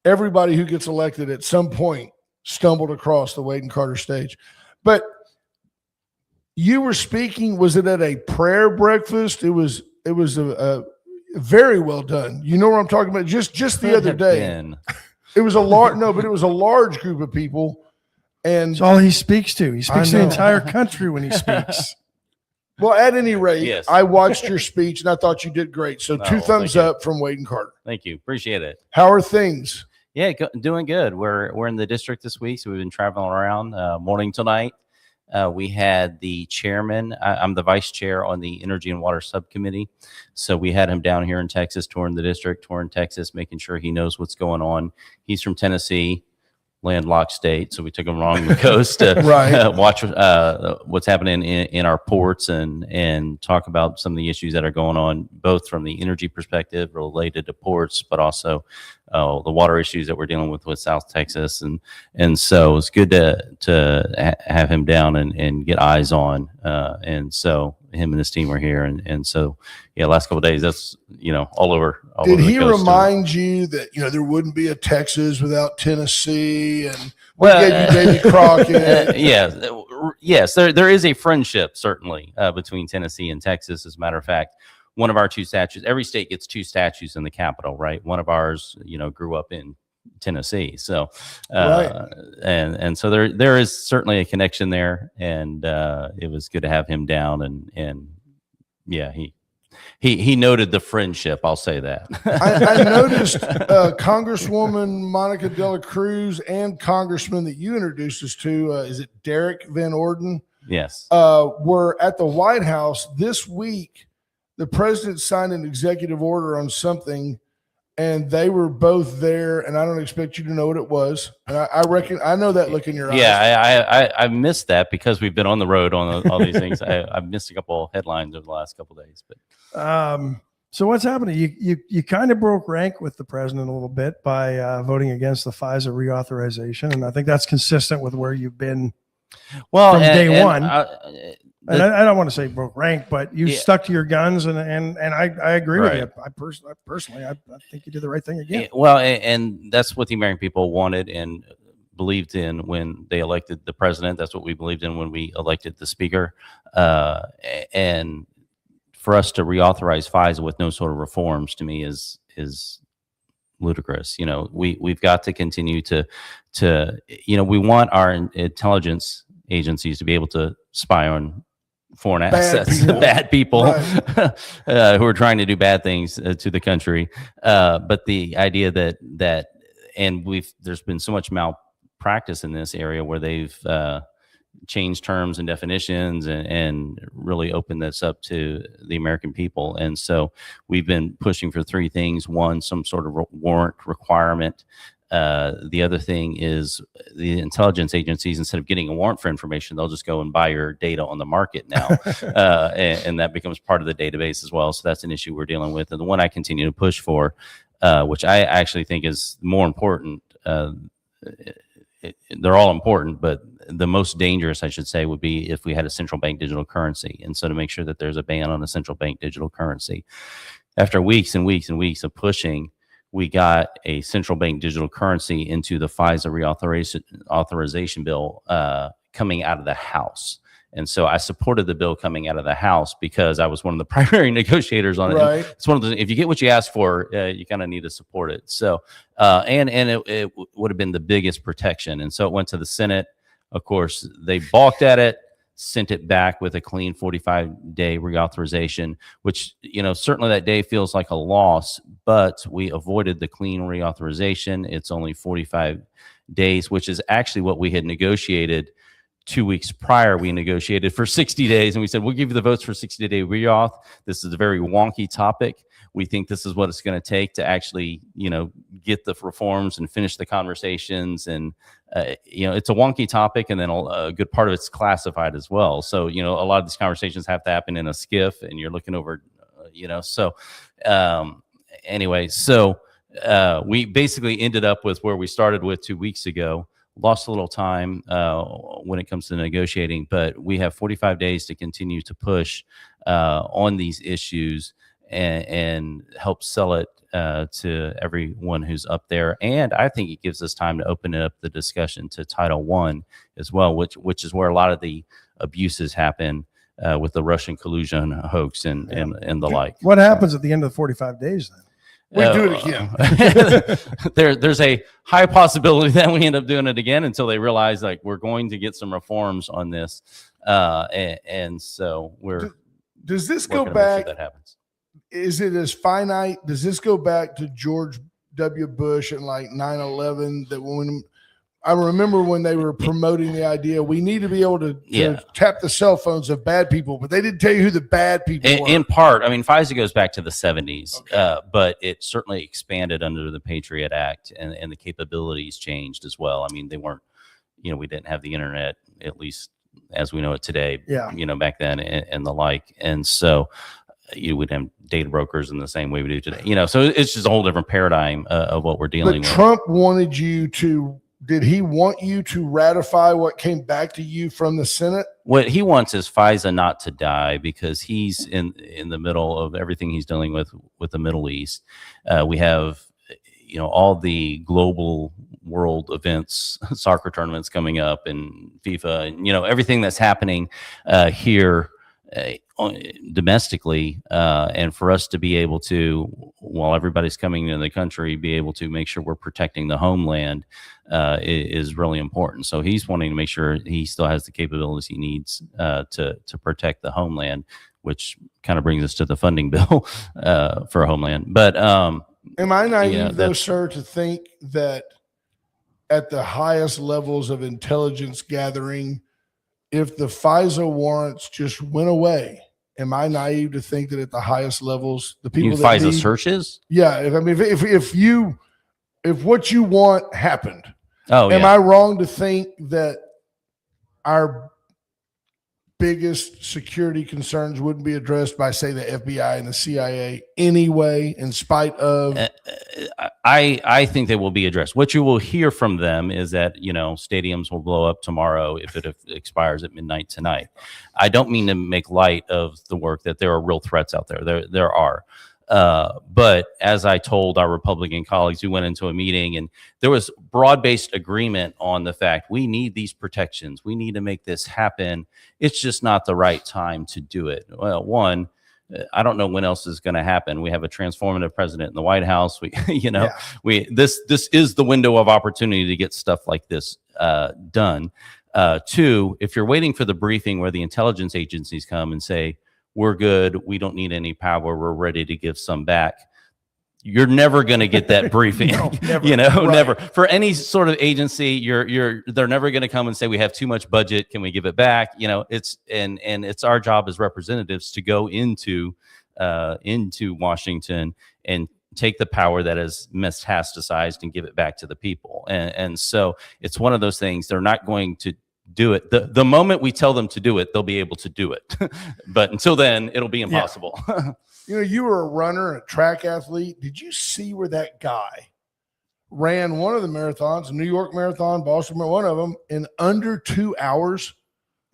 everybody who gets elected at some point stumbled across the Wade and Carter stage. But you were speaking, was it at a prayer breakfast? It was a very well done. You know what I'm talking about? Just the other day. It was a large group of people. And it's all he speaks to. He speaks to the entire country when he speaks. Well, at any rate, Yes. I watched your speech and I thought you did great. So two thumbs up from Wade and Carter. Thank you. Appreciate it. How are things? Yeah, doing good. We're in the district this week, so we've been traveling around morning till night. We had the chairman. I'm the vice chair on the Energy and Water Subcommittee. So we had him down here in Texas, touring the district, touring Texas, making sure he knows what's going on. He's from Tennessee, landlocked state. So we took him along the coast to watch what's happening in our ports and talk about some of the issues that are going on, both from the energy perspective related to ports, but also the water issues that we're dealing with South Texas. And so it's good to have him down and get eyes on. And so him and his team were here. And so, yeah, last couple of days, that's, all over. Did he remind you that, there wouldn't be a Texas without Tennessee and you Davy Crockett? Yes, there is a friendship, certainly, between Tennessee and Texas. As a matter of fact, one of our two statues, every state gets two statues in the capital, right? One of ours, grew up in Tennessee. So, and so there is certainly a connection there, and it was good to have him down, and yeah, he noted the friendship. I'll say that. I noticed Congresswoman Monica Dela Cruz and Congressman that you introduced us to, is it Derek Van Orden? Yes. Were at the White House this week. The president signed an executive order on something, and they were both there, and I don't expect you to know what it was. And I reckon I know that look in your eyes. Yeah, I missed that because we've been on the road on all these things. I've missed a couple of headlines over the last couple of days. But so what's happening? You kind of broke rank with the president a little bit by voting against the FISA reauthorization, and I think that's consistent with where you've been from day one. And I don't want to say broke rank, but you stuck to your guns, and I agree with you. I personally think you did the right thing again. Well, and that's what the American people wanted and believed in when they elected the president. That's what we believed in when we elected the speaker. And for us to reauthorize FISA with no sort of reforms, to me, is ludicrous. We've got to continue to we want our intelligence agencies to be able to spy on foreign assets, bad people who are trying to do bad things to the country. But the idea that there's been so much malpractice in this area where they've changed terms and definitions and really opened this up to the American people. And so we've been pushing for three things. One, some sort of warrant requirement. The other thing is the intelligence agencies, instead of getting a warrant for information, they'll just go and buy your data on the market now. And that becomes part of the database as well. So that's an issue we're dealing with. And the one I continue to push for, which I actually think is more important, they're all important, but the most dangerous, I should say, would be if we had a central bank digital currency. And so to make sure that there's a ban on a central bank digital currency. After weeks and weeks and weeks of pushing, we got a central bank digital currency into the FISA reauthorization bill coming out of the House. And so I supported the bill coming out of the House because I was one of the primary negotiators on it. Right. It's one of the, if you get what you ask for, you kind of need to support it. So, and it would have been the biggest protection. And so it went to the Senate. Of course, they balked at it, sent it back with a clean 45-day reauthorization, which, certainly that day feels like a loss, but we avoided the clean reauthorization. It's only 45 days, which is actually what we had negotiated 2 weeks prior. We negotiated for 60 days, and we said, we'll give you the votes for 60-day reauth. This is a very wonky topic. We think this is what it's going to take to actually, get the reforms and finish the conversations. And, it's a wonky topic, and then a good part of it's classified as well. So, a lot of these conversations have to happen in a skiff, and you're looking over, So anyway, so we basically ended up with where we started with 2 weeks ago. Lost a little time when it comes to negotiating, but we have 45 days to continue to push on these issues and help sell it to everyone who's up there. And I think it gives us time to open up the discussion to Title I as well, which is where a lot of the abuses happen with the Russian collusion hoax and the like. What happens at the end of the 45 days then? We do it again. There's a high possibility that we end up doing it again until they realize we're going to get some reforms on this. And so Does this We're go gonna make sure back? that happens. Is it as finite? Does this go back to George W. Bush and like 9/11? That when I remember when they were promoting the idea, we need to be able to tap the cell phones of bad people, but they didn't tell you who the bad people were. In part, I mean, FISA goes back to the 70s, but it certainly expanded under the Patriot Act, and the capabilities changed as well. I mean, they weren't, we didn't have the internet, at least as we know it today, back then and the like. And so you would have data brokers in the same way we do today, so it's just a whole different paradigm of what we're dealing with. Trump wanted you to, did he want you to ratify what came back to you from the Senate? What he wants is FISA not to die, because he's in the middle of everything he's dealing with the Middle East. We have, all the global world events, soccer tournaments coming up, and FIFA, and, everything that's happening here domestically, and for us to be able to, while everybody's coming into the country, be able to make sure we're protecting the homeland is really important. So he's wanting to make sure he still has the capabilities he needs to protect the homeland, which kind of brings us to the funding bill for homeland. But am I naive, though, sir, to think that at the highest levels of intelligence gathering, if the FISA warrants just went away, am I naive to think that at the highest levels, the people that FISA searches? Yeah. If what you want happened, am am I wrong to think that our biggest security concerns wouldn't be addressed by, say, the FBI and the CIA anyway, in spite of? I think they will be addressed. What you will hear from them is that, stadiums will blow up tomorrow if it expires at midnight tonight. I don't mean to make light of the work, that there are real threats out there. There are. But as I told our Republican colleagues, we went into a meeting and there was broad-based agreement on the fact we need these protections. We need to make this happen. It's just not the right time to do it. Well, one, I don't know when else is going to happen. We have a transformative president in the White House. This is the window of opportunity to get stuff like this done. Two, if you're waiting for the briefing where the intelligence agencies come and say, we're good, we don't need any power, we're ready to give some back, you're never going to get that briefing. No, never. Never. For any sort of agency, they're never going to come and say, we have too much budget, can we give it back? It's our job as representatives to go into Washington and take the power that is metastasized and give it back to the people. And so it's one of those things. They're not going to do it. The moment we tell them to do it, they'll be able to do it. But until then, it'll be impossible. You were a runner, a track athlete. Did you see where that guy ran one of the marathons, New York Marathon, Boston, one of them, in under 2 hours?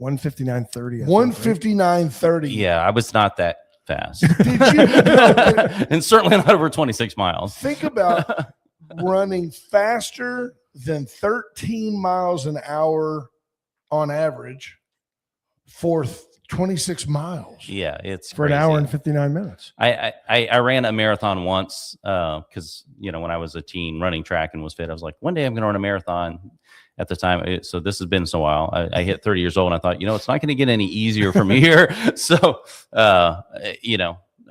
1:59:30. 1:59:30. Yeah, I was not that fast. Did you? And certainly not over 26 miles. Think about running faster than 13 miles an hour on average for 26 miles. Yeah, it's for crazy. An hour and 59 minutes. I ran a marathon once because when I was a teen running track and was fit, I was like, one day I'm going to run a marathon. At the time, so this has been so while. I hit 30 years old, and I thought, it's not going to get any easier from here. So, I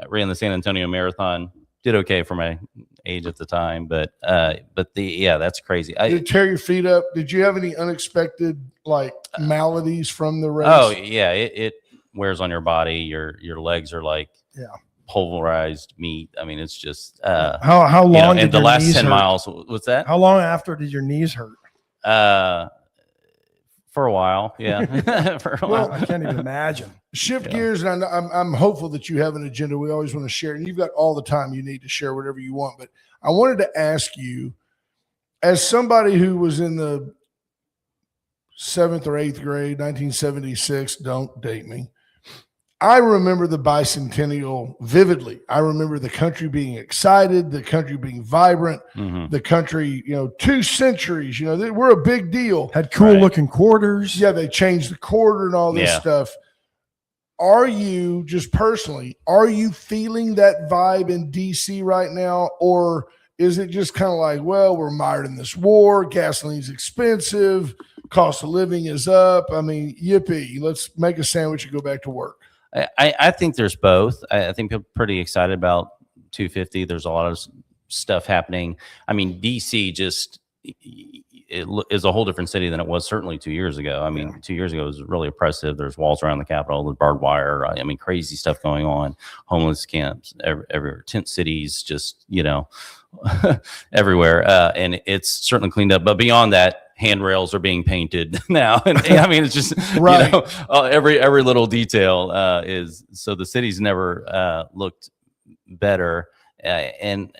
ran the San Antonio Marathon. Did okay for my age at the time, but that's crazy. Did it tear your feet up? Did you have any unexpected maladies from the race? Oh yeah, it wears on your body. Your legs are like pulverized meat. I mean, it's just how long? And the last 10 miles. What's that? How long after did your knees hurt? For a while, yeah. For a while. Well, I can't even imagine. Shift gears, and I'm hopeful that you have an agenda. We always want to share, and you've got all the time you need to share whatever you want. But I wanted to ask you, as somebody who was in the 7th or 8th grade, 1976, don't date me, I remember the bicentennial vividly. I remember the country being excited, the country being vibrant, the country, 2 centuries, we're a big deal. Had cool looking quarters. Yeah, they changed the quarter and all this stuff. Are you, just personally, are you feeling that vibe in DC right now? Or is it just kind of like, well, we're mired in this war, gasoline's expensive, cost of living is up. I mean, yippee, let's make a sandwich and go back to work. I think there's both. I think people are pretty excited about 250. There's a lot of stuff happening. I mean, DC just is a whole different city than it was certainly 2 years ago. I mean, 2 years ago was really oppressive. There's walls around the Capitol, there's barbed wire. I mean, crazy stuff going on. Homeless camps, everywhere. Tent cities, just everywhere. And it's certainly cleaned up. But beyond that, handrails are being painted now, and I mean, it's just Right. Every little detail is so. The city's never looked better. And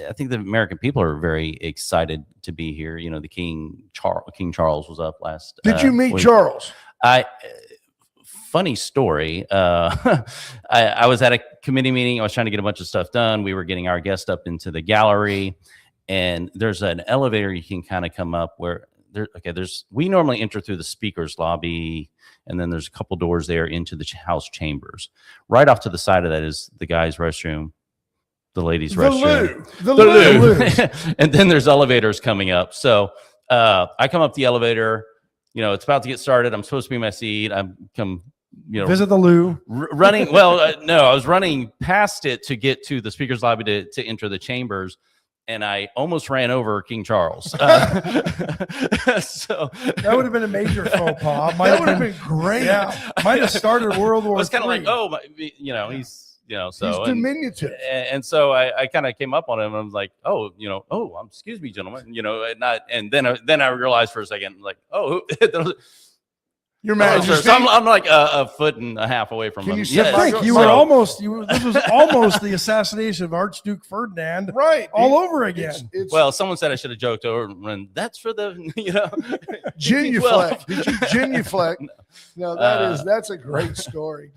I think the American people are very excited to be here. The King Charles was up last. Did you meet week. Charles? Funny story. I was at a committee meeting. I was trying to get a bunch of stuff done. We were getting our guest up into the gallery, and there's an elevator you can kind of come up where we normally enter through the speaker's lobby, and then there's a couple doors there into the House chambers. Right off to the side of that is the guy's restroom, the ladies' restroom, the loo. And then there's elevators coming up. So I come up the elevator. It's about to get started. I'm supposed to be in my seat. I'm visit the loo. Running. Well, no, I was running past it to get to the speaker's lobby to enter the chambers. And I almost ran over King Charles. So that would have been a major faux pas. That would have been great. Yeah, might have started World War. I was kind of like, he's, so he's diminutive. And so I kind of came up on him and I was like, excuse me, gentlemen, and then I realized for a second, like, Your Majesty. So I'm like a foot and a half away from him. This was almost the assassination of Archduke Ferdinand, right? All over again. Well, someone said I should have joked over and that's for the genuflect. Did you genuflect? No, that's a great story.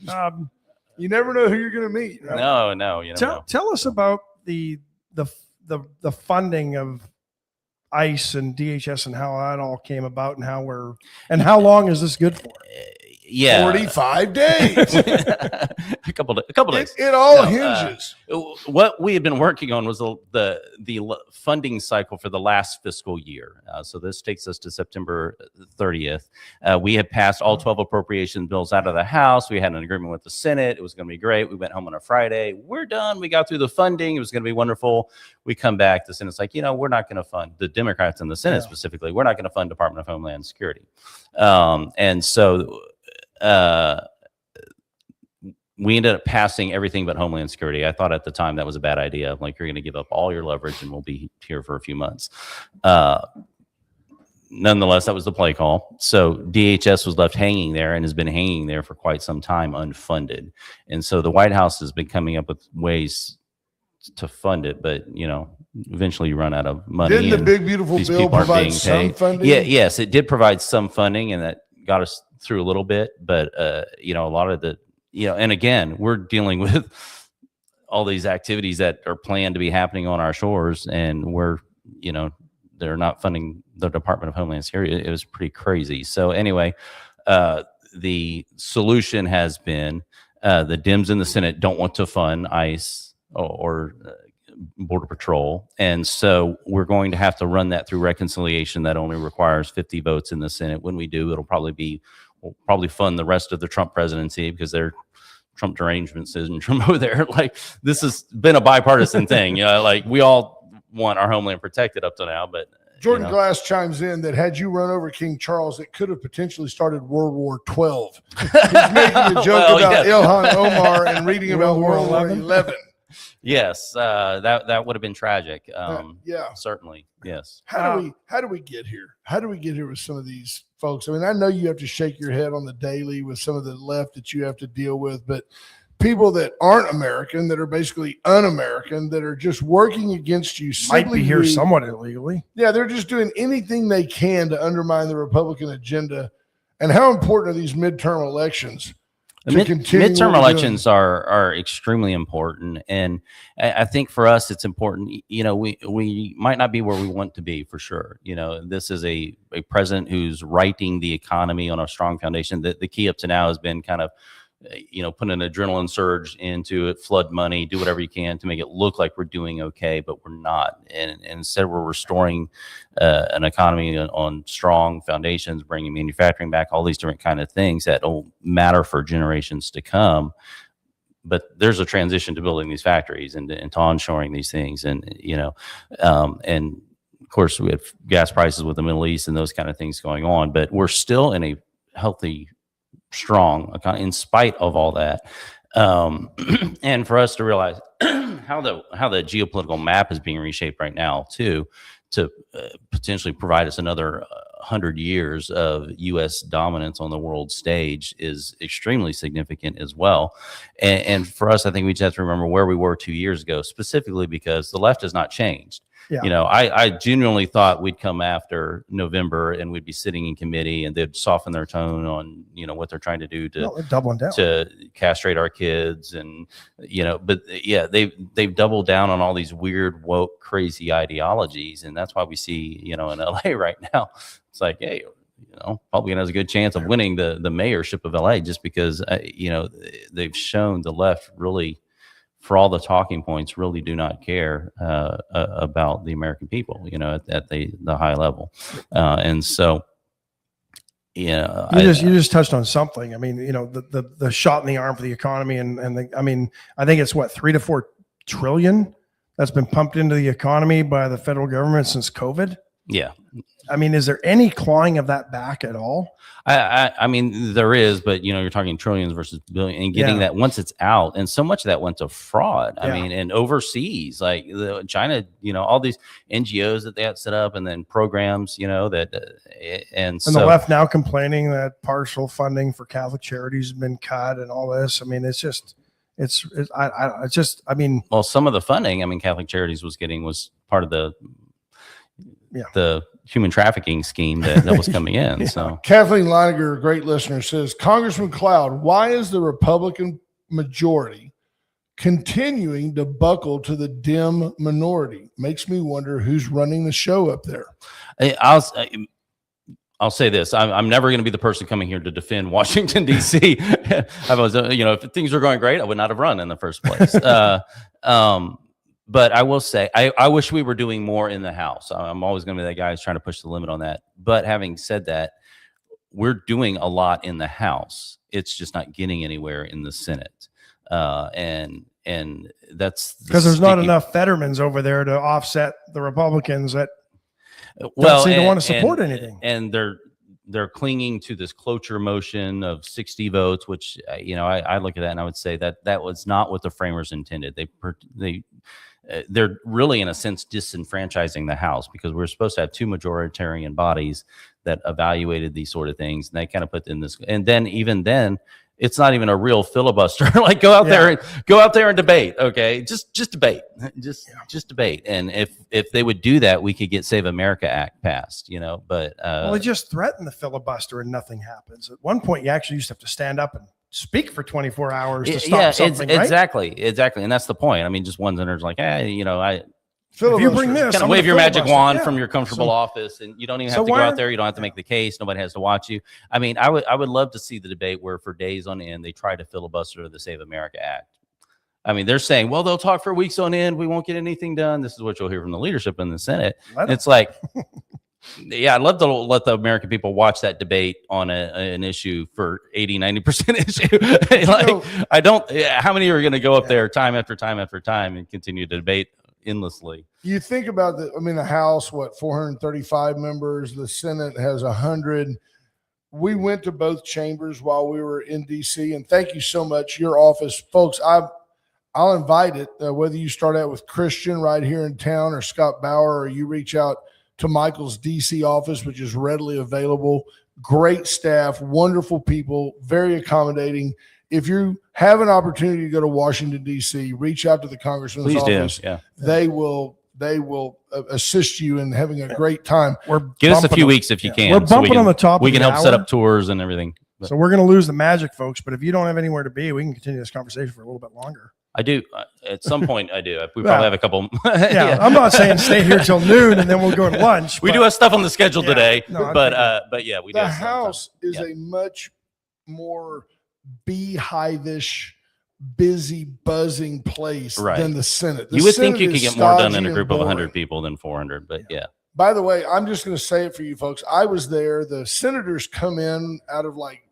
You never know who you're going to meet. Right? No. Tell us about the funding of ICE and DHS and how that all came about and how long is this good for? 45 days. a couple days. It all hinges. What we had been working on was the funding cycle for the last fiscal year. So this takes us to September 30th. We had passed all 12 appropriation bills out of the House. We had an agreement with the Senate. It was going to be great. We went home on a Friday. We're done. We got through the funding. It was going to be wonderful. We come back. The Senate's like, we're not going to fund, the Democrats in the Senate specifically, we're not going to fund Department of Homeland Security. And so we ended up passing everything but Homeland Security. I thought at the time that was a bad idea. Like, you're going to give up all your leverage and we'll be here for a few months. Nonetheless, that was the play call. So DHS was left hanging there and has been hanging there for quite some time unfunded. And so the White House has been coming up with ways to fund it, but eventually you run out of money. Didn't the big beautiful bill provide some funding? Yes, it did provide some funding, and that got us through a little bit. But a lot of the and again, we're dealing with all these activities that are planned to be happening on our shores, and we're they're not funding the Department of Homeland Security. It was pretty crazy. So anyway, the solution has been the Dems in the Senate don't want to fund ICE or Border Patrol. And so we're going to have to run that through reconciliation. That only requires 50 votes in the Senate. When we do, we'll probably fund the rest of the Trump presidency because they're Trump derangement syndrome over there. Like, this has been a bipartisan thing. Like, we all want our homeland protected up to now, but Jordan Glass chimes in that had you run over King Charles, it could have potentially started World War XII. He's making a joke about Ilhan Omar and reading about World War XI. Yes, that would have been tragic. Certainly. Yes. How do we get here? How do we get here with some of these folks? I mean, I know you have to shake your head on the daily with some of the left that you have to deal with, but people that aren't American, that are basically un-American, that are just working against you, might be here somewhat illegally. Yeah, they're just doing anything they can to undermine the Republican agenda. And how important are these midterm elections? Midterm elections are extremely important, and I think for us it's important. We might not be where we want to be, for sure. This is a president who's righting the economy on a strong foundation. The key up to now has been kind of put an adrenaline surge into it, flood money, do whatever you can to make it look like we're doing okay, but we're not. And instead, we're restoring an economy on strong foundations, bringing manufacturing back, all these different kind of things that will matter for generations to come. But there's a transition to building these factories and to onshoring these things, and and of course we have gas prices with the Middle East and those kind of things going on. But we're still in a healthy, strong economy in spite of all that. And for us to realize how the geopolitical map is being reshaped right now, too, to potentially provide us another 100 years of U.S. dominance on the world stage is extremely significant as well. And for us, I think we just have to remember where we were 2 years ago, specifically because the left has not changed. Yeah. I genuinely thought we'd come after November and we'd be sitting in committee and they'd soften their tone on, what they're trying to do to castrate our kids. And, but yeah, they've doubled down on all these weird, woke, crazy ideologies. And that's why we see, in LA right now, it's like, hey, Republican has a good chance of winning the mayorship of LA just because, they've shown the left really, for all the talking points, really do not care about the American people, at the high level. And so, you just touched on something. I mean, the shot in the arm for the economy, I think it's what, 3 to 4 trillion that's been pumped into the economy by the federal government since COVID. Yeah. I mean, is there any clawing of that back at all? I mean, there is, but you're talking trillions versus billion, and getting that once it's out, and so much of that went to fraud. I mean, and overseas, like China, all these NGOs that they had set up, and then programs, and so the left now complaining that partial funding for Catholic charities has been cut and all this. I mean, well, some of the funding, Catholic Charities was getting was part of the human trafficking scheme that was coming in. So Kathleen Leininger, a great listener, says, Congressman Cloud, why is the Republican majority continuing to buckle to the dim minority? Makes me wonder who's running the show up there. I'll say this. I'm never going to be the person coming here to defend Washington, D.C. I was, if things were going great, I would not have run in the first place. But I will say, I wish we were doing more in the House. I'm always going to be that guy who's trying to push the limit on that. But having said that, we're doing a lot in the House. It's just not getting anywhere in the Senate. And that's because there's not enough Fettermans over there to offset the Republicans that don't seem to want to support anything. And they're clinging to this cloture motion of 60 votes, which, I look at that and I would say that was not what the framers intended. They're really, in a sense, disenfranchising the House because we're supposed to have 2 majoritarian bodies that evaluated these sort of things. And they kind of put in this, and then even then, it's not even a real filibuster. Like go out there and debate. Okay. Just debate, just debate. And if they would do that, we could get Save America Act passed, but, they just threaten the filibuster and nothing happens. At one point you actually used to have to stand up and speak for 24 hours to stop something, right? Exactly. And that's the point. Just one senator's like, if you bring this, kind of wave your magic wand from your comfortable office, and you don't even have to go out there. You don't have to make the case. Nobody has to watch you. I would love to see the debate where for days on end they try to filibuster the Save America Act. They're saying, well, they'll talk for weeks on end. We won't get anything done. This is what you'll hear from the leadership in the Senate. It's like, I'd love to let the American people watch that debate on an issue for 80-90% issue. How many are going to go up there time after time after time and continue to debate endlessly? You think about the House, 435 members, the Senate has 100. We went to both chambers while we were in DC, and thank you so much, your office, folks. I'll invite it, whether you start out with Christian right here in town or Scott Bauer, or you reach out to Michael's DC office, which is readily available. Great staff, wonderful people, very accommodating. If you have an opportunity to go to Washington, D.C., reach out to the Congressman's office. Yeah. They will assist you in having a great time. Give us a few weeks if you can. We're bumping on the top. We can help set up tours and everything. So we're going to lose the magic, folks. But if you don't have anywhere to be, we can continue this conversation for a little bit longer. I do. At some point, I do. We probably have a couple. I'm not saying stay here till noon and then we'll go to lunch. We do have stuff on the schedule today, but yeah, we do. The House is a much more beehive-ish, busy, buzzing place than the Senate. You would think you could get more done in a group of 100 people than 400, but yeah. By the way, I'm just going to say it for you folks. I was there. The senators come in out of like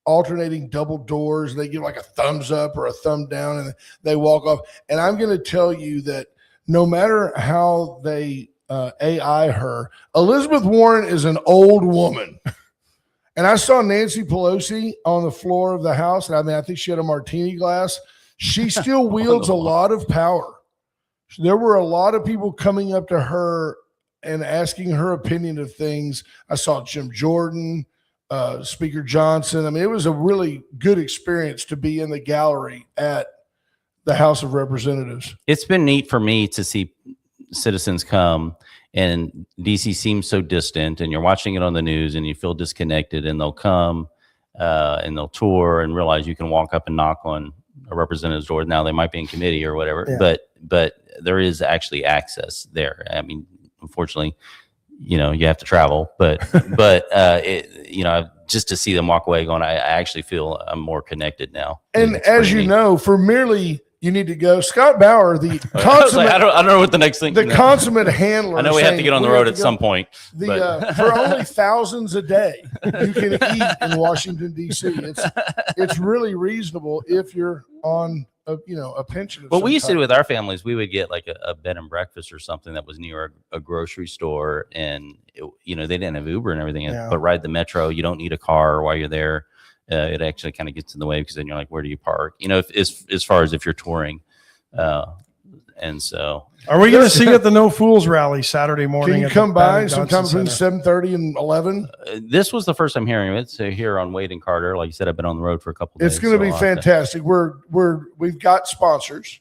alternating double doors. They give like a thumbs up or a thumb down and they walk off. And I'm going to tell you that no matter how they AI her, Elizabeth Warren is an old woman. And I saw Nancy Pelosi on the floor of the House. And I think she had a martini glass. She still wields a lot of power. There were a lot of people coming up to her and asking her opinion of things. I saw Jim Jordan, Speaker Johnson. I mean, it was a really good experience to be in the gallery at the House of Representatives. It's been neat for me to see citizens come, and DC seems so distant, and you're watching it on the news and you feel disconnected, and they'll come and they'll tour and realize you can walk up and knock on a representative's door. Now they might be in committee or whatever, but there is actually access there. I mean, unfortunately, you have to travel, but just to see them walk away going, I actually feel I'm more connected now. And as you know, for merely you need to go, Scott Bauer, the consummate, I don't know what the next thing. The consummate handler. I know we have to get on the road at some point. For only thousands a day, you can eat in Washington D.C. It's really reasonable if you're on a pension. But we used to do with our families, we would get like a bed and breakfast or something that was near a grocery store, and they didn't have Uber and everything, but ride the metro. You don't need a car while you're there. It actually kind of gets in the way because then you're like, where do you park? As far as if you're touring. And so, are we going to see you at the No Fools rally Saturday morning? Can you come by sometime between 7:30 and 11? This was the first I'm hearing of it. So here on Wade and Carter, like you said, I've been on the road for a couple of days. It's going to be fantastic. We've got sponsors,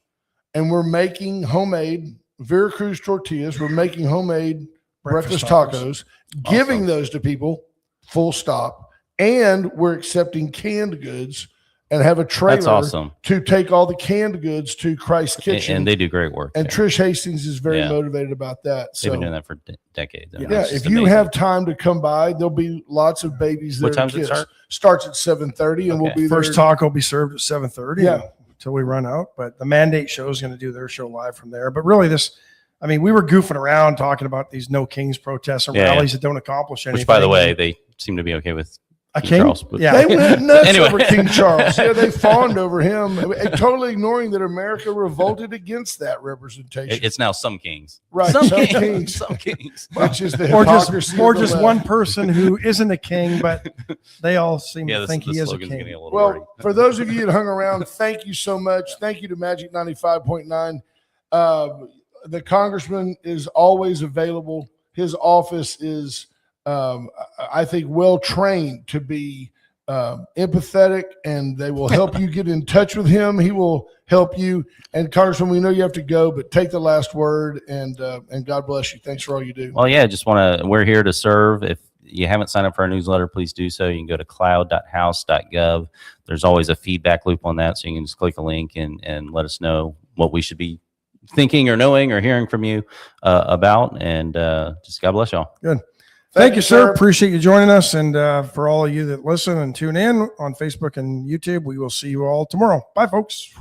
and we're making homemade Veracruz tortillas. We're making homemade breakfast tacos, giving those to people. Full stop. And we're accepting canned goods and have a trailer to take all the canned goods to Christ's Kitchen. And they do great work. And there. Trish Hastings is very motivated about that. They've been doing that for decades. If you have time to come by, there'll be lots of babies there. What time does it start? Starts at 7:30, and we'll be there. First talk will be served at 7:30. Yeah, until we run out. But the Mandate show is going to do their show live from there. But really, we were goofing around talking about these No Kings protests and rallies that don't accomplish anything. Which, by the way, they seem to be okay with. King Charles, they went nuts over King Charles. Yeah, they fawned over him, totally ignoring that America revolted against that representation. It's now some kings, right? Some kings, which is the hypocrisy, or just one person who isn't a king, but they all seem to think he is a king. Well, for those of you that hung around, thank you so much. Thank you to Magic 95.9. The Congressman is always available. His office is. I think well trained to be empathetic, and they will help you get in touch with him. He will help you. And Congressman, we know you have to go, but take the last word, and God bless you. Thanks for all you do. Well, we're here to serve. If you haven't signed up for our newsletter, please do so. You can go to cloud.house.gov. There's always a feedback loop on that, so you can just click a link and let us know what we should be thinking or knowing or hearing from you about. And just God bless y'all. Good. Thank you, sir. Appreciate you joining us. And for all of you that listen and tune in on Facebook and YouTube, we will see you all tomorrow. Bye, folks.